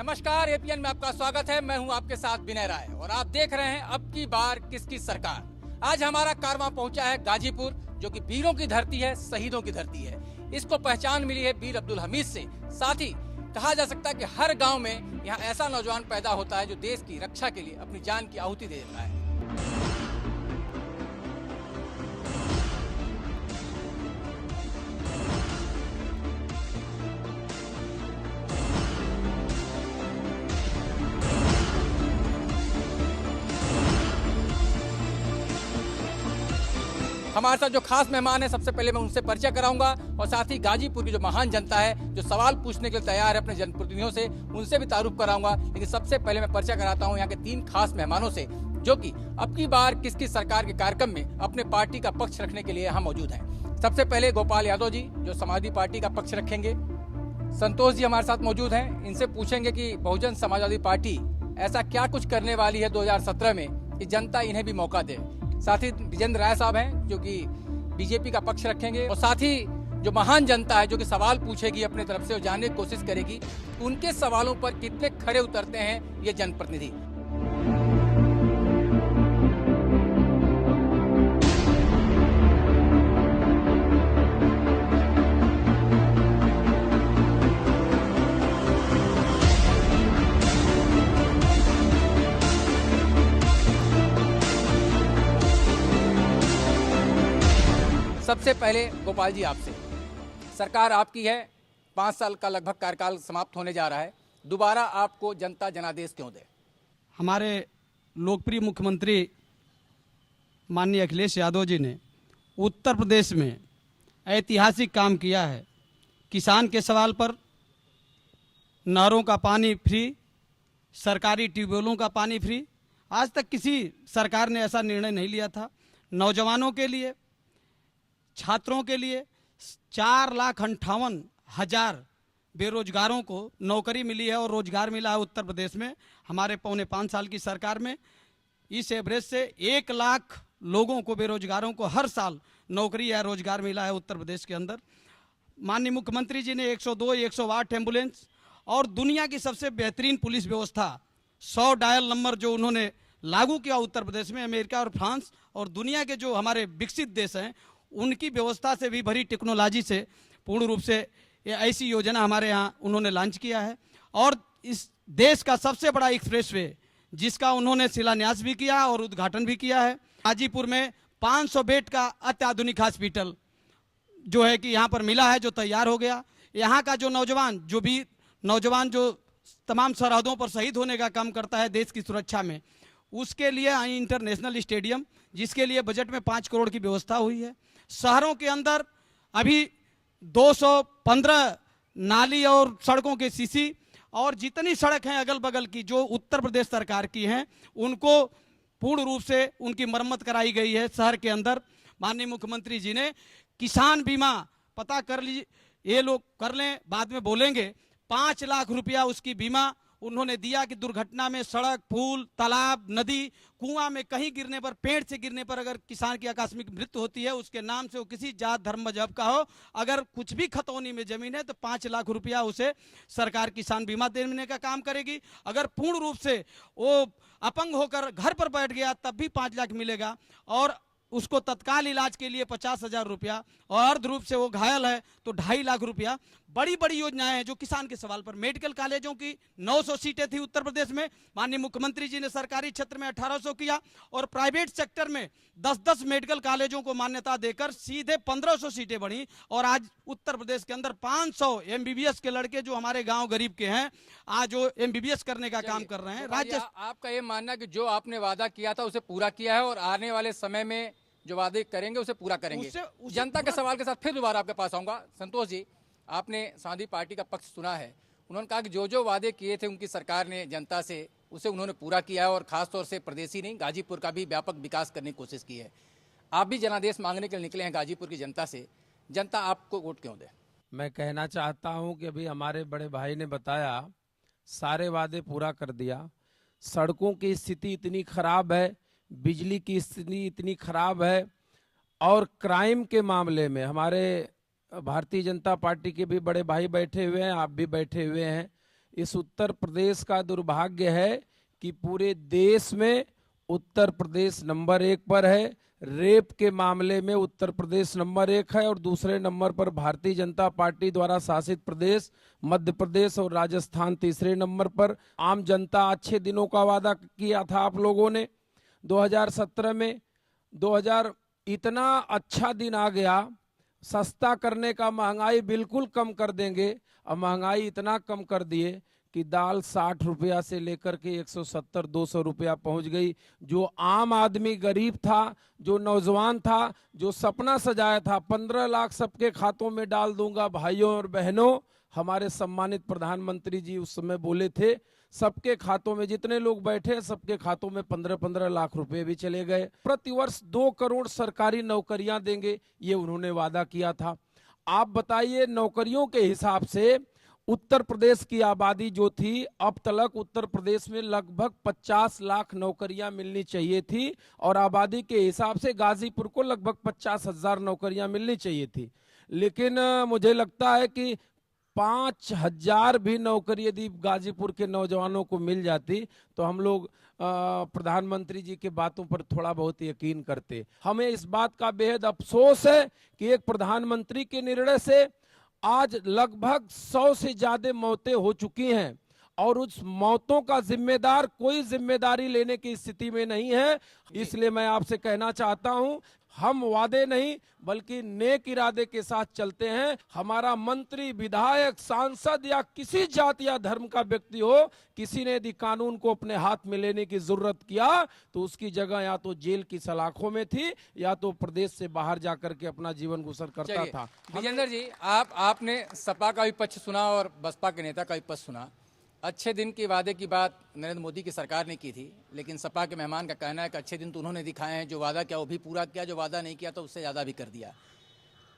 नमस्कार, एपीएन में आपका स्वागत है। मैं हूं आपके साथ विनय राय और आप देख रहे हैं अब की बार किसकी सरकार। आज हमारा कारवां पहुंचा है गाजीपुर, जो कि वीरों की धरती है, शहीदों की धरती है। इसको पहचान मिली है वीर अब्दुल हमीद से। साथ ही कहा जा सकता है कि हर गांव में यहाँ ऐसा नौजवान पैदा होता है जो देश की रक्षा के लिए अपनी जान की आहुति दे देता है। हमारे साथ जो खास मेहमान है, सबसे पहले मैं उनसे परिचय कराऊंगा और साथ ही गाजीपुर की जो महान जनता है जो सवाल पूछने के लिए तैयार है अपने जनप्रतिनिधियों से, उनसे भी तारुफ कराऊंगा। लेकिन सबसे पहले मैं परिचय कराता हूं यहाँ के तीन खास मेहमानों से, जो कि अब की बार किसकी सरकार के कार्यक्रम में अपने पार्टी का पक्ष रखने के लिए यहाँ मौजूद हैं। सबसे पहले गोपाल यादव जी, जो समाजवादी पार्टी का पक्ष रखेंगे। संतोष जी हमारे साथ मौजूद हैं, इनसे पूछेंगे कि बहुजन समाजवादी पार्टी ऐसा क्या कुछ करने वाली है 2017 में कि जनता इन्हें भी मौका दे। साथ ही विजेंद्र राय साहब हैं, जो कि बीजेपी का पक्ष रखेंगे। और साथ ही जो महान जनता है जो कि सवाल पूछेगी अपने तरफ से और जानने की कोशिश करेगी उनके सवालों पर कितने खरे उतरते हैं ये जनप्रतिनिधि। सबसे पहले गोपाल जी, आपसे, सरकार आपकी है, 5 साल का लगभग कार्यकाल समाप्त होने जा रहा है, दोबारा आपको जनता जनादेश क्यों दे? हमारे लोकप्रिय मुख्यमंत्री माननीय अखिलेश यादव जी ने उत्तर प्रदेश में ऐतिहासिक काम किया है। किसान के सवाल पर नहरों का पानी फ्री, सरकारी ट्यूबवेलों का पानी फ्री, आज तक किसी सरकार ने ऐसा निर्णय नहीं लिया था। नौजवानों के लिए, छात्रों के लिए 4,58,000 बेरोजगारों को नौकरी मिली है और रोजगार मिला है उत्तर प्रदेश में हमारे 4.25 साल की सरकार में। इस एवरेज से 1 लाख लोगों को, बेरोजगारों को हर साल नौकरी या रोजगार मिला है उत्तर प्रदेश के अंदर। माननीय मुख्यमंत्री जी ने 102, 108 एम्बुलेंस और दुनिया की सबसे बेहतरीन पुलिस व्यवस्था 100 डायल नंबर जो उन्होंने लागू किया उत्तर प्रदेश में। अमेरिका और फ्रांस और दुनिया के जो हमारे विकसित देश हैं उनकी व्यवस्था से भी भरी टेक्नोलॉजी से पूर्ण रूप से ऐसी योजना हमारे यहाँ उन्होंने लॉन्च किया है। और इस देश का सबसे बड़ा एक्सप्रेसवे जिसका उन्होंने शिलान्यास भी किया और उद्घाटन भी किया है। गाजीपुर में 500 बेड का अत्याधुनिक हॉस्पिटल जो है कि यहाँ पर मिला है, जो तैयार हो गया। यहाँ का जो नौजवान जो तमाम सरहदों पर शहीद होने का काम करता है देश की सुरक्षा में, उसके लिए इंटरनेशनल स्टेडियम, जिसके लिए बजट में 5 करोड़ की व्यवस्था हुई है। शहरों के अंदर अभी 215 नाली और सड़कों के सीसी और जितनी सड़क हैं अगल बगल की जो उत्तर प्रदेश सरकार की हैं, उनको पूर्ण रूप से उनकी मरम्मत कराई गई है शहर के अंदर। माननीय मुख्यमंत्री जी ने किसान बीमा, पता कर लीजिए, ये लोग कर लें, बाद में बोलेंगे, 5 लाख रुपया उसकी बीमा उन्होंने दिया कि दुर्घटना में सड़क, पुल, तालाब, नदी, कुआं में कहीं गिरने पर, पेड़ से गिरने पर अगर किसान की आकस्मिक मृत्यु होती है, उसके नाम से वो किसी जात धर्म मजहब का हो, अगर कुछ भी खतौनी में जमीन है तो 5 लाख रुपया उसे सरकार किसान बीमा देने का काम करेगी। अगर पूर्ण रूप से वो अपंग होकर घर पर बैठ गया तब भी 5 लाख मिलेगा और उसको तत्काल इलाज के लिए 50,000 रुपया, और अर्ध रूप से वो घायल है तो 2.5 लाख रुपया। बड़ी बड़ी योजनाएं हैं जो किसान के सवाल पर। मेडिकल कॉलेजों की 900 सीटें थी उत्तर प्रदेश में, माननीय मुख्यमंत्री जी ने सरकारी क्षेत्र में 1800 किया और प्राइवेट सेक्टर में 10-10 मेडिकल कॉलेजों को मान्यता देकर सीधे 1500 सीटें बढ़ी। और आज उत्तर प्रदेश के अंदर 500 एमबीबीएस के लड़के जो हमारे गाँव गरीब के हैं, आज वो एमबीबीएस करने का काम कर रहे हैं। राज्य आपका ये मानना कि जो आपने वादा किया था उसे पूरा किया है और आने वाले समय में जो वादे करेंगे उसे पूरा करेंगे। जनता के सवाल के साथ फिर दोबारा आपके पास आऊंगा। संतोष जी, आपने समाजवादी पार्टी का पक्ष सुना है, उन्होंने कहा कि जो वादे किए थे उनकी सरकार ने जनता से, उसे उन्होंने पूरा किया है और खासतौर से प्रदेशी नहीं, गाजीपुर का भी व्यापक विकास करने की कोशिश की है। आप भी जनादेश मांगने के लिए निकले हैं गाजीपुर की जनता से, जनता आपको वोट क्यों दे? मैं कहना चाहता हूं कि अभी हमारे बड़े भाई ने बताया, सारे वादे पूरा कर दिया। सड़कों की स्थिति इतनी खराब है, बिजली की स्थिति इतनी खराब है और क्राइम के मामले में हमारे भारतीय जनता पार्टी के भी बड़े भाई बैठे हुए हैं, आप भी बैठे हुए हैं, इस उत्तर प्रदेश का दुर्भाग्य है कि पूरे देश में उत्तर प्रदेश नंबर 1 पर है। रेप के मामले में उत्तर प्रदेश नंबर 1 है और दूसरे नंबर पर भारतीय जनता पार्टी द्वारा शासित प्रदेश मध्य प्रदेश और राजस्थान तीसरे नंबर पर। आम जनता अच्छे दिनों का वादा किया था आप लोगों ने 2017 में। 2000 इतना अच्छा दिन आ गया, सस्ता करने का, महंगाई बिल्कुल कम कर देंगे, अब महंगाई इतना कम कर दिए कि दाल 60 रुपया से लेकर के 170-200 रुपया पहुंच गई। जो आम आदमी गरीब था, जो नौजवान था, जो सपना सजाया था 15 लाख सबके खातों में डाल दूंगा, भाइयों और बहनों, हमारे सम्मानित प्रधानमंत्री जी उस समय बोले थे सबके खातों में, जितने लोग बैठे सबके खातों में 15-15 लाख रुपए भी चले गए। प्रतिवर्ष 2 करोड़ सरकारी नौकरियां देंगे, ये उन्होंने वादा किया था। आप बताइए, नौकरियों के हिसाब से उत्तर प्रदेश की आबादी जो थी, अब तक उत्तर प्रदेश में लगभग 50 लाख नौकरियां मिलनी चाहिए थी और आबादी के हिसाब से गाजीपुर को लगभग 50,000 नौकरियां मिलनी चाहिए थी। लेकिन मुझे लगता है कि 5,000 भी नौकरी यदि गाजीपुर के नौजवानों को मिल जाती तो हम लोग प्रधानमंत्री जी के बातों पर थोड़ा बहुत यकीन करते। हमें इस बात का बेहद अफसोस है कि एक प्रधानमंत्री के निर्णय से आज लगभग 100 से ज्यादा मौतें हो चुकी हैं और उस मौतों का जिम्मेदार कोई जिम्मेदारी लेने की स्थिति में नहीं है। इसलिए मैं आपसे कहना चाहता हूं, हम वादे नहीं बल्कि नेक इरादे के साथ चलते हैं। हमारा मंत्री, विधायक, सांसद या किसी जाति या धर्म का व्यक्ति हो, किसी ने यदि कानून को अपने हाथ में लेने की जरूरत किया तो उसकी जगह या तो जेल की सलाखों में थी या तो प्रदेश से बाहर जाकर के अपना जीवन गुजर करता था। विजेंद्र जी, आपने सपा का भी पक्ष सुना और बसपा के नेता का भी पक्ष सुना। अच्छे दिन के वादे की बात नरेंद्र मोदी की सरकार ने की थी, लेकिन सपा के मेहमान का कहना है कि अच्छे दिन तो उन्होंने दिखाए हैं, जो वादा किया वो भी पूरा किया, जो वादा नहीं किया तो उससे ज़्यादा भी कर दिया।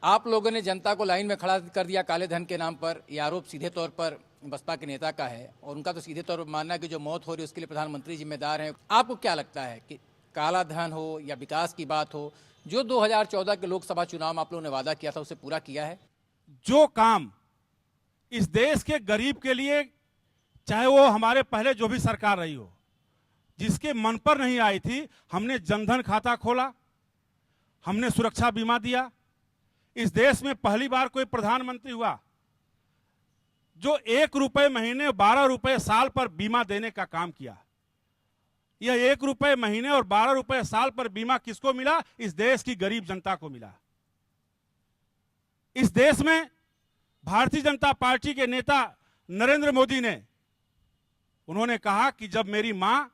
आप लोगों ने जनता को लाइन में खड़ा कर दिया काले धन के नाम पर। यह आरोप सीधे तौर पर बसपा के नेता का है और उनका तो सीधे तौर पर मानना है कि जो मौत हो रही है उसके लिए प्रधानमंत्री जिम्मेदार हैं। आपको क्या लगता है कि काला धन हो या विकास की बात हो, जो 2014 के लोकसभा चुनाव में आप लोगों ने वादा किया था उसे पूरा किया है? जो काम इस देश के गरीब के लिए, चाहे वो हमारे पहले जो भी सरकार रही हो, जिसके मन पर नहीं आई थी, हमने जनधन खाता खोला, हमने सुरक्षा बीमा दिया। इस देश में पहली बार कोई प्रधानमंत्री हुआ जो 1 रुपए महीने 12 रुपए साल पर बीमा देने का काम किया। यह 1 रुपए महीने और 12 रुपए साल पर बीमा किसको मिला? इस देश की गरीब जनता को मिला। इस देश में भारतीय जनता पार्टी के नेता नरेंद्र मोदी ने, उन्होंने कहा कि जब मेरी मां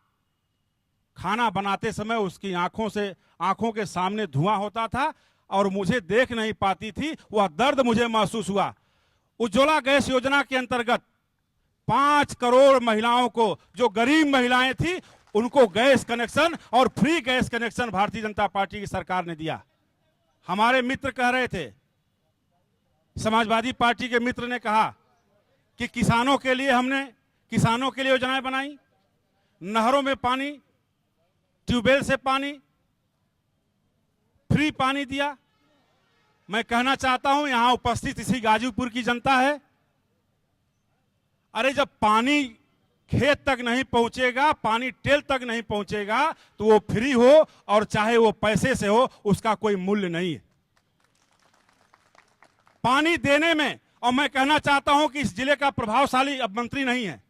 खाना बनाते समय उसकी आंखों के सामने धुआं होता था और मुझे देख नहीं पाती थी, वह दर्द मुझे महसूस हुआ। उज्ज्वला गैस योजना के अंतर्गत 5 करोड़ महिलाओं को, जो गरीब महिलाएं थी, उनको गैस कनेक्शन और free gas connection Bharatiya Janata party की सरकार ने दिया। हमारे मित्र कह रहे थे, समाजवादी पार्टी के मित्र ने कहा कि किसानों के लिए योजनाएं बनाई, नहरों में पानी, ट्यूबवेल से पानी, फ्री पानी दिया। मैं कहना चाहता हूं, यहां उपस्थित इसी गाजीपुर की जनता है, अरे जब पानी खेत तक नहीं पहुंचेगा, पानी टेल तक नहीं पहुंचेगा, तो वो फ्री हो और चाहे वो पैसे से हो, उसका कोई मूल्य नहीं है पानी देने में। और मैं कहना चाहता हूं कि इस जिले का प्रभावशाली अब मंत्री नहीं है,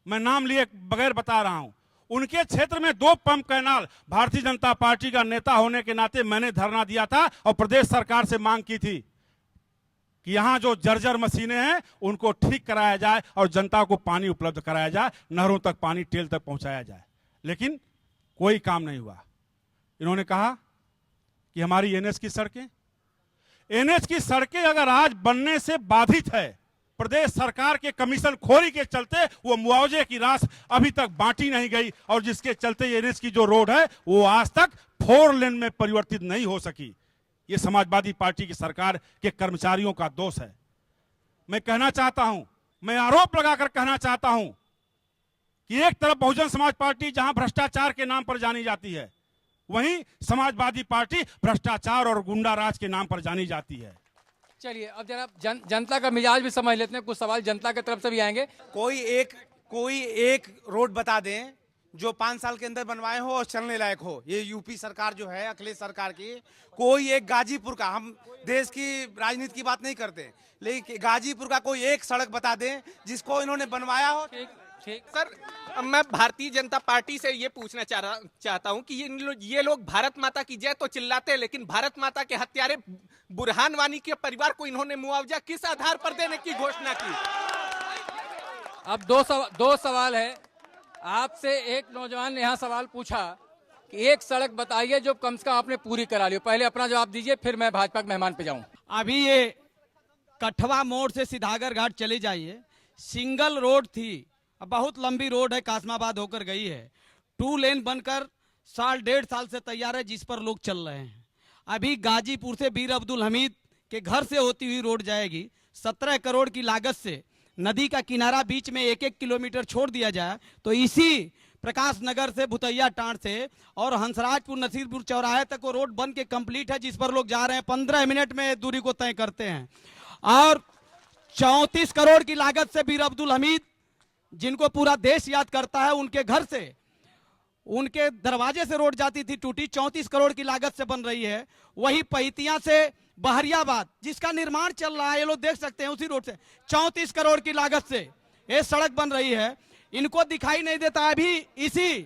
मैं नाम लिए बगैर बता रहा हूं। उनके क्षेत्र में 2 pump canal, Bharatiya Janata party का नेता होने के नाते मैंने धरना दिया था और प्रदेश सरकार से मांग की थी कि यहां जो जर्जर मशीनें हैं उनको ठीक कराया जाए और जनता को पानी उपलब्ध कराया जाए, नहरों तक पानी टेल तक पहुंचाया जाए। लेकिन कोई काम नहीं हुआ। इन्होंने कहा कि हमारी एनएच की सड़कें अगर आज बनने से बाधित है, प्रदेश सरकार के कमीशन खोरी के चलते वो मुआवजे की राशि अभी तक बांटी नहीं गई और जिसके चलते एनएच की जो रोड है वो आज तक 4 लेन में परिवर्तित नहीं हो सकी। ये समाजवादी पार्टी की सरकार के कर्मचारियों का दोष है। मैं कहना चाहता हूं, मैं आरोप लगाकर कहना चाहता हूं कि एक तरफ बहुजन समाज पार्टी जहां भ्रष्टाचार के नाम पर जानी जाती है, वहीं समाजवादी पार्टी भ्रष्टाचार और गुंडा राज के नाम पर जानी जाती है। चलिए अब जरा जनता का मिजाज भी समझ लेते हैं, कुछ सवाल जनता की तरफ से भी आएंगे। कोई एक रोड बता दें जो 5 साल के अंदर बनवाए हो और चलने लायक हो। ये यूपी सरकार जो है, अखिलेश सरकार की, कोई एक गाजीपुर का, हम देश की राजनीति की बात नहीं करते, लेकिन गाजीपुर का कोई एक सड़क बता दें जिसको इन्होंने बनवाया हो। ठीक सर, मैं भारतीय जनता पार्टी से ये पूछना चाहता हूं कि ये लोग भारत माता की जय तो चिल्लाते हैं, लेकिन भारत माता के हत्यारे बुरहान वानी के परिवार को इन्होंने मुआवजा किस आधार पर देने की घोषणा की? अब दो सवाल है आपसे। एक नौजवान ने यहाँ सवाल पूछा कि एक सड़क बताइए जो कम से कम आपने पूरी करा ली। पहले अपना जवाब दीजिए, फिर मैं भाजपा के मेहमान पे जाऊं। अभी ये कठवा मोड़ से सिधागर घाट चले जाइए, सिंगल रोड थी, अब बहुत लंबी रोड है, कासमाबाद होकर गई है। 2 लेन बनकर 1.5 साल से तैयार है, जिस पर लोग चल रहे हैं। अभी गाजीपुर से बीर अब्दुल हमीद के घर से होती हुई रोड जाएगी। 17 करोड़ की लागत से नदी का किनारा बीच में 1-1 किलोमीटर छोड़ दिया जाए तो इसी प्रकाश नगर से भुतैया टांड से और हंसराजपुर नसीरपुर चौराहे तक वो रोड बन के कंप्लीट है, जिस पर लोग जा रहे हैं। 15 मिनट में दूरी को तय करते हैं। और 34 करोड़ की लागत से बीर अब्दुल हमीद, जिनको पूरा देश याद करता है, उनके घर से, उनके दरवाजे से रोड जाती थी टूटी, 34 करोड़ की लागत से बन रही है। वही पहितिया से बहरियाबाद, जिसका निर्माण चल रहा है, ये लोग देख सकते हैं, उसी रोड से 34 करोड़ की लागत से ये सड़क बन रही है। इनको दिखाई नहीं देता। अभी इसी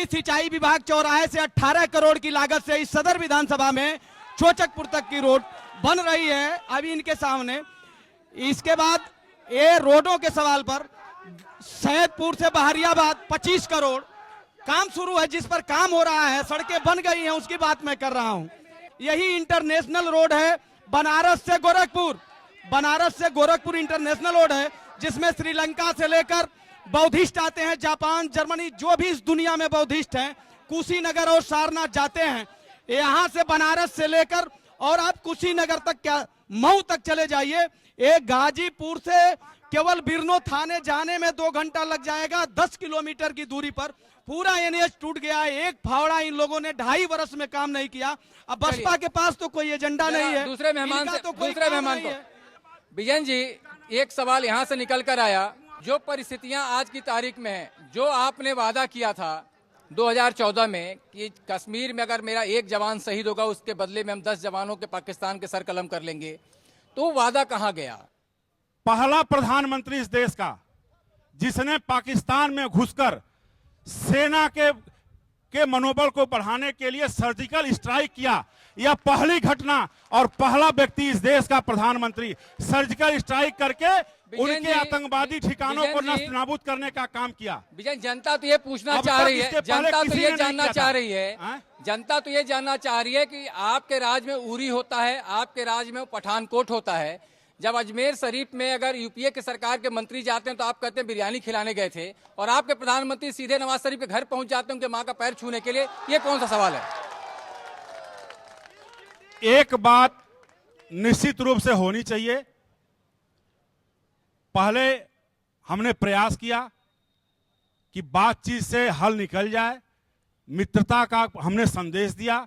सिंचाई विभाग चौराहे से 18 करोड़ की लागत से इस सदर विधानसभा में चोचकपुर तक की रोड बन रही है, अभी इनके सामने। इसके बाद ये रोडों के सवाल पर सैदपुर से बहरियाबाद 25 करोड़ काम शुरू है, जिस पर काम हो रहा है, सड़कें बन गई हैं, उसकी बात मैं कर रहा हूं। यही इंटरनेशनल रोड है बनारस से गोरखपुर इंटरनेशनल रोड है, जिसमें श्रीलंका से लेकर बौद्धिस्ट आते हैं, जापान, जर्मनी, जो भी इस दुनिया में बौद्धिस्ट हैं, कुशीनगर और सारनाथ जाते हैं। यहां से बनारस से लेकर और आप कुशीनगर तक, क्या मऊ तक चले जाइए। एक गाजीपुर से केवल बिरनो थाने जाने में 2 घंटा लग जाएगा। 10 किलोमीटर की दूरी पर पूरा एनएच टूट गया है। एक फावड़ा इन लोगों ने 2.5 वर्ष में काम नहीं किया। अब बसपा के पास तो कोई एजेंडा नहीं है। दूसरे मेहमान को विजयन जी, एक सवाल यहां से निकल कर आया, जो परिस्थितियां आज की तारीख में है, जो आपने वादा किया था 2014 में कि कश्मीर में अगर मेरा एक जवान शहीद होगा उसके बदले में हम 10 जवानों के पाकिस्तान के सर कलम कर लेंगे, तो वादा कहां गया? पहला प्रधानमंत्री इस देश का जिसने पाकिस्तान में घुसकर सेना के मनोबल को बढ़ाने के लिए सर्जिकल स्ट्राइक किया, यह पहली घटना और पहला व्यक्ति इस देश का प्रधानमंत्री सर्जिकल स्ट्राइक करके उनके आतंकवादी ठिकानों को नष्ट नाबूद करने का काम किया। विजय, जनता तो ये पूछना चाह रही है, जनता तो ये जानना चाह रही है, जनता तो ये जानना चाह रही है कि आपके राज में उरी होता है, आपके राज में पठानकोट होता है। जब अजमेर शरीफ में अगर यूपीए के सरकार के मंत्री जाते हैं तो आप कहते हैं बिरयानी खिलाने गए थे, और आपके प्रधानमंत्री सीधे नवाज शरीफ के घर पहुंच जाते हैं उनके मां का पैर छूने के लिए। ये कौन सा सवाल है? एक बात निश्चित रूप से होनी चाहिए, पहले हमने प्रयास किया कि बातचीत से हल निकल जाए, मित्रता का हमने संदेश दिया।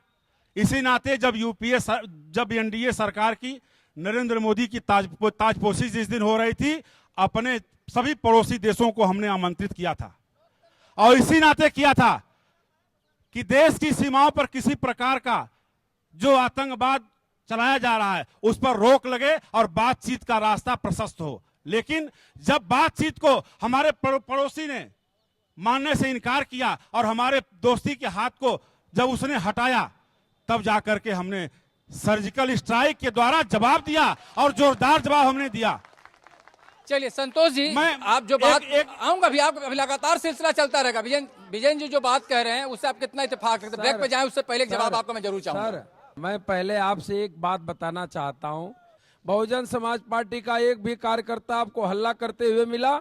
इसी नाते जब एनडीए सरकार की नरेंद्र मोदी की ताजपोशी जिस दिन हो रही थी, अपने सभी पड़ोसी देशों को हमने आमंत्रित किया था, और इसी नाते किया था कि देश की सीमाओं पर किसी प्रकार का जो आतंकवाद चलाया जा रहा है उस पर रोक लगे और बातचीत का रास्ता प्रशस्त हो। लेकिन जब बातचीत को हमारे पड़ोसी ने मानने से इनकार किया और हमारे दोस्ती के हाथ को जब उसने हटाया, तब जाकर के हमने सर्जिकल स्ट्राइक के द्वारा जवाब दिया, और जोरदार जवाब हमने दिया। चलिए संतोष जी, आप जो बात आऊंगा भी, आप लगातार सिलसिला चलता रहेगा। विजयन जी जो बात कह रहे हैं उससे आप कितना इत्तेफाक रखते हैं? ब्रेक पे जाएं उससे पहले एक जवाब आपका मैं जरूर चाहूंगा। सर, मैं पहले आपसे एक बात बताना चाहता हूं, बहुजन समाज पार्टी का एक भी कार्यकर्ता आपको हल्ला करते हुए मिला?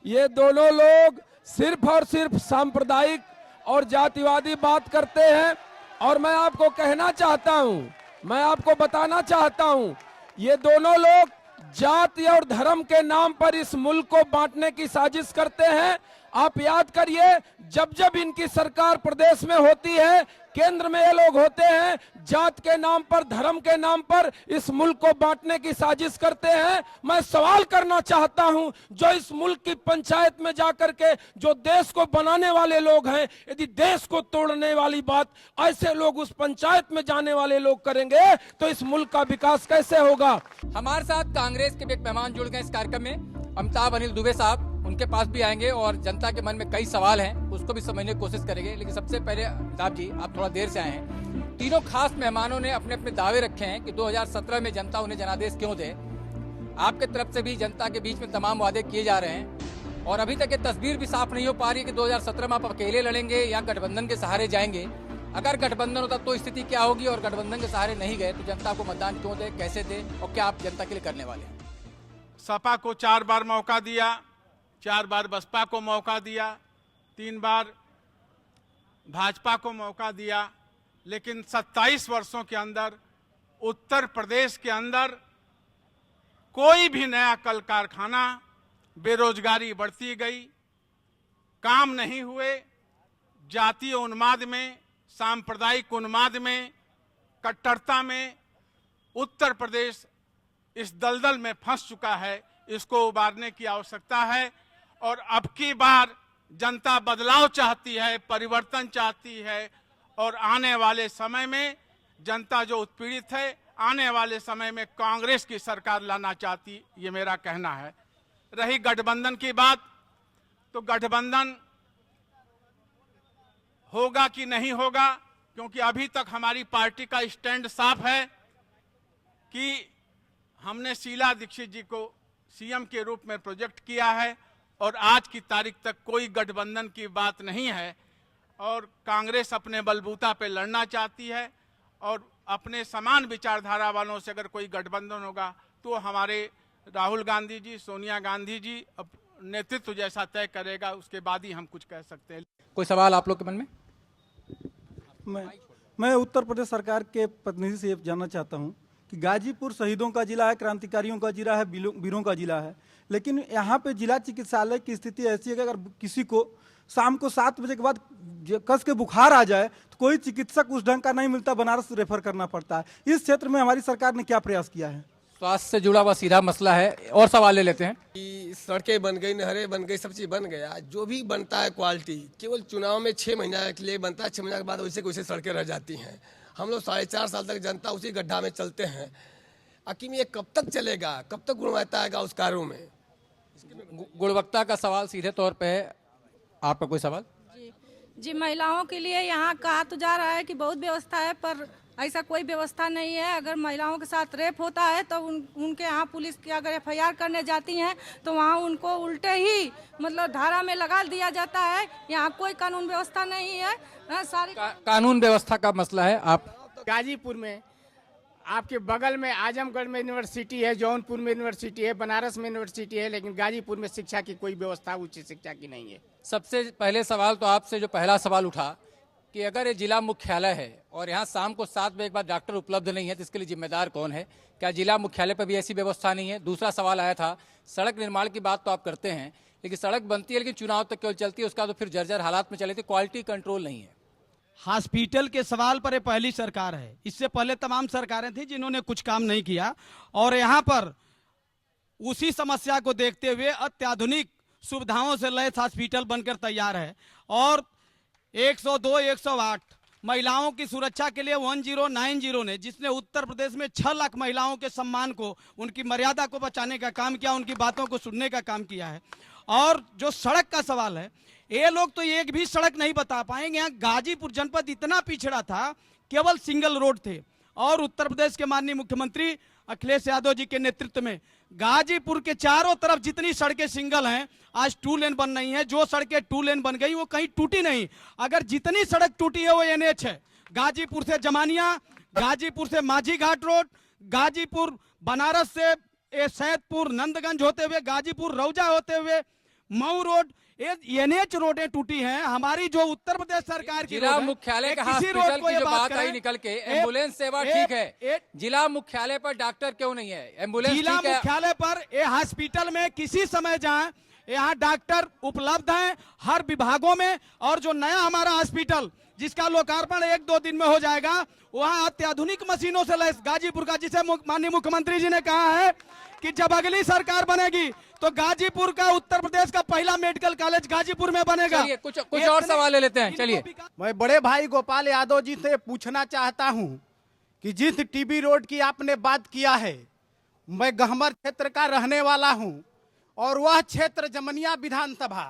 ये दोनों लोग सिर्फ और सिर्फ सांप्रदायिक और जातिवादी बात करते हैं, और मैं आपको कहना चाहता हूं, मैं आपको बताना चाहता हूं, ये दोनों लोग जाति और धर्म के नाम पर इस मुल्क को बांटने की साजिश करते हैं। आप याद करिए, जब जब इनकी सरकार प्रदेश में होती है, केंद्र में ये लोग होते हैं, जात के नाम पर, धर्म के नाम पर इस मुल्क को बांटने की साजिश करते हैं। मैं सवाल करना चाहता हूं, जो इस मुल्क की पंचायत में जाकर के जो देश को बनाने वाले लोग हैं, यदि देश को तोड़ने वाली बात ऐसे लोग उस पंचायत में जाने वाले लोग करेंगे तो इस मुल्क का विकास कैसे होगा? हमारे साथ कांग्रेस के भी एक मेहमान जुड़ गए इस कार्यक्रम में, अमिताभ अनिल दुबे साहब। उनके पास भी आएंगे और जनता के मन में कई सवाल हैं, उसको भी समझने की कोशिश करेंगे। लेकिन सबसे पहले अमिताभ जी, आप थोड़ा देर से आए हैं। तीनों खास मेहमानों ने अपने अपने दावे रखे हैं कि 2017 में जनता उन्हें जनादेश क्यों दे। आपके तरफ से भी जनता के बीच में तमाम वादे किए जा रहे हैं और अभी तक ये तस्वीर भी साफ नहीं हो पा रही कि 2017 में आप अकेले लड़ेंगे या गठबंधन के सहारे जाएंगे। अगर गठबंधन होता तो स्थिति क्या होगी, और गठबंधन के सहारे नहीं गए तो जनता को मतदान क्यों दे, कैसे दे, और क्या आप जनता के लिए करने वाले हैं? सपा को 4 बार मौका दिया, 4 बार बसपा को मौका दिया, 3 बार भाजपा को मौका दिया, लेकिन 27 वर्षों के अंदर उत्तर प्रदेश के अंदर कोई भी नया कल कारखाना, बेरोजगारी बढ़ती गई, काम नहीं हुए, जातीय उन्माद में, सांप्रदायिक उन्माद में, कट्टरता में उत्तर प्रदेश इस दलदल में फंस चुका है। इसको उबारने की आवश्यकता है और अब की बार जनता बदलाव चाहती है, परिवर्तन चाहती है और आने वाले समय में जनता जो उत्पीड़ित है, आने वाले समय में कांग्रेस की सरकार लाना चाहती, ये मेरा कहना है। रही गठबंधन की बात, तो गठबंधन होगा कि नहीं होगा, क्योंकि अभी तक हमारी पार्टी का स्टैंड साफ है कि हमने शीला दीक्षित जी को सीएम के रूप में प्रोजेक्ट किया है और आज की तारीख तक कोई गठबंधन की बात नहीं है और कांग्रेस अपने बलबूता पे लड़ना चाहती है और अपने समान विचारधारा वालों से अगर कोई गठबंधन होगा तो हमारे राहुल गांधी जी, सोनिया गांधी जी नेतृत्व जैसा तय करेगा, उसके बाद ही हम कुछ कह सकते हैं। कोई सवाल आप लोग के मन में? मैं उत्तर प्रदेश सरकार के प्रतिनिधि से ये जानना चाहता हूँ कि गाजीपुर शहीदों का जिला है, क्रांतिकारियों का जिला है, वीरों का जिला है, लेकिन यहाँ पे जिला चिकित्सालय की स्थिति ऐसी है कि अगर किसी को शाम को 7 बजे के बाद कस के बुखार आ जाए तो कोई चिकित्सक उस ढंग का नहीं मिलता, बनारस रेफर करना पड़ता है। इस क्षेत्र में हमारी सरकार ने क्या प्रयास किया है? स्वास्थ्य से जुड़ा हुआ सीधा मसला है। और सवाल ले लेते हैं कि सड़कें बन गई, नहरें बन गई, सब चीज़ बन गया, जो भी बनता है क्वालिटी केवल चुनाव में 6 महीना के लिए बनता है। 6 महीने के बाद वैसे वैसे सड़कें रह जाती हैं। हम लोग 4.5 साल तक जनता उसी गड्ढा में चलते हैं। आखिर ये कब तक चलेगा, कब तक गुणवत्ता आएगा उस कार्यों में? गुणवत्ता का सवाल सीधे तौर पे है। आपका कोई सवाल? जी, महिलाओं के लिए यहाँ कहा तो जा रहा है कि बहुत व्यवस्था है, पर ऐसा कोई व्यवस्था नहीं है। अगर महिलाओं के साथ रेप होता है तो उनके यहाँ पुलिस की अगर FIR करने जाती हैं तो वहाँ उनको उल्टे ही मतलब धारा में लगा दिया जाता है। यहाँ कोई कानून व्यवस्था नहीं है। सारी कानून व्यवस्था का मसला है। आप गाजीपुर में आपके बगल में आजमगढ़ में यूनिवर्सिटी है, जौनपुर में यूनिवर्सिटी है, बनारस में यूनिवर्सिटी है, लेकिन गाजीपुर में शिक्षा की कोई व्यवस्था उच्च शिक्षा की नहीं है। सबसे पहले सवाल तो आपसे जो पहला सवाल उठा कि अगर ये जिला मुख्यालय है और यहाँ शाम को 7 बजे के बाद डॉक्टर उपलब्ध नहीं है तो इसके लिए जिम्मेदार कौन है? क्या जिला मुख्यालय पर भी ऐसी व्यवस्था नहीं है? दूसरा सवाल आया था सड़क निर्माण की बात तो आप करते हैं, लेकिन सड़क बनती है लेकिन चुनाव तक केवल चलती है, उसका तो फिर जर्जर हालात में चले थे, क्वालिटी कंट्रोल नहीं है। हॉस्पिटल के सवाल पर ये पहली सरकार है। इससे पहले तमाम सरकारें थी जिन्होंने कुछ काम नहीं किया और यहाँ पर उसी समस्या को देखते हुए अत्याधुनिक सुविधाओं से लैस हॉस्पिटल बनकर तैयार है और 102, 108 महिलाओं की सुरक्षा के लिए 1090 ने, जिसने उत्तर प्रदेश में 6 लाख महिलाओं के सम्मान को, उनकी मर्यादा को बचाने का काम किया, उनकी बातों को सुनने का काम किया है। और जो सड़क का सवाल है, ये लोग तो एक भी सड़क नहीं बता पाएंगे। यहाँ गाजीपुर जनपद इतना पिछड़ा था, केवल सिंगल रोड थे और उत्तर प्रदेश के माननीय मुख्यमंत्री अखिलेश यादव जी के नेतृत्व में गाजीपुर के चारों तरफ जितनी सड़कें सिंगल हैं आज 2 लेन बन रही हैं। जो सड़कें 2 लेन बन गई वो कहीं टूटी नहीं। अगर जितनी सड़क टूटी है वो NH है। गाजीपुर से जमानिया, गाजीपुर से माझी घाट रोड, गाजीपुर बनारस से सैदपुर नंदगंज होते हुए गाजीपुर रौजा होते हुए मऊ रोड, ये NH रोडें टूटी हैं। हमारी जो उत्तर प्रदेश सरकार की जिला मुख्यालय का हॉस्पिटल की जो बात आई निकल के, एम्बुलेंस सेवा ठीक है, जिला मुख्यालय पर डॉक्टर क्यों नहीं है? एम्बुलेंस जिला मुख्यालय पर ये हॉस्पिटल में किसी समय जाएं यहाँ डॉक्टर उपलब्ध हैं हर विभागों में, और जो नया हमारा हॉस्पिटल जिसका लोकार्पण 1-2 दिन में हो जाएगा, वहाँ अत्याधुनिक मशीनों से लैस गाजीपुर का, जिसे माननीय मुख्यमंत्री जी ने कहा है कि जब अगली सरकार बनेगी तो गाजीपुर का, उत्तर प्रदेश का पहला मेडिकल कॉलेज गाजीपुर में बनेगा। चलिए कुछ और सवाल ले लेते हैं। चलिए, मैं बड़े भाई गोपाल यादव जी से पूछना चाहता हूं कि जिस टीबी रोड की आपने बात किया है, मैं गहमर क्षेत्र का रहने वाला हूं और वह क्षेत्र जमनिया विधानसभा,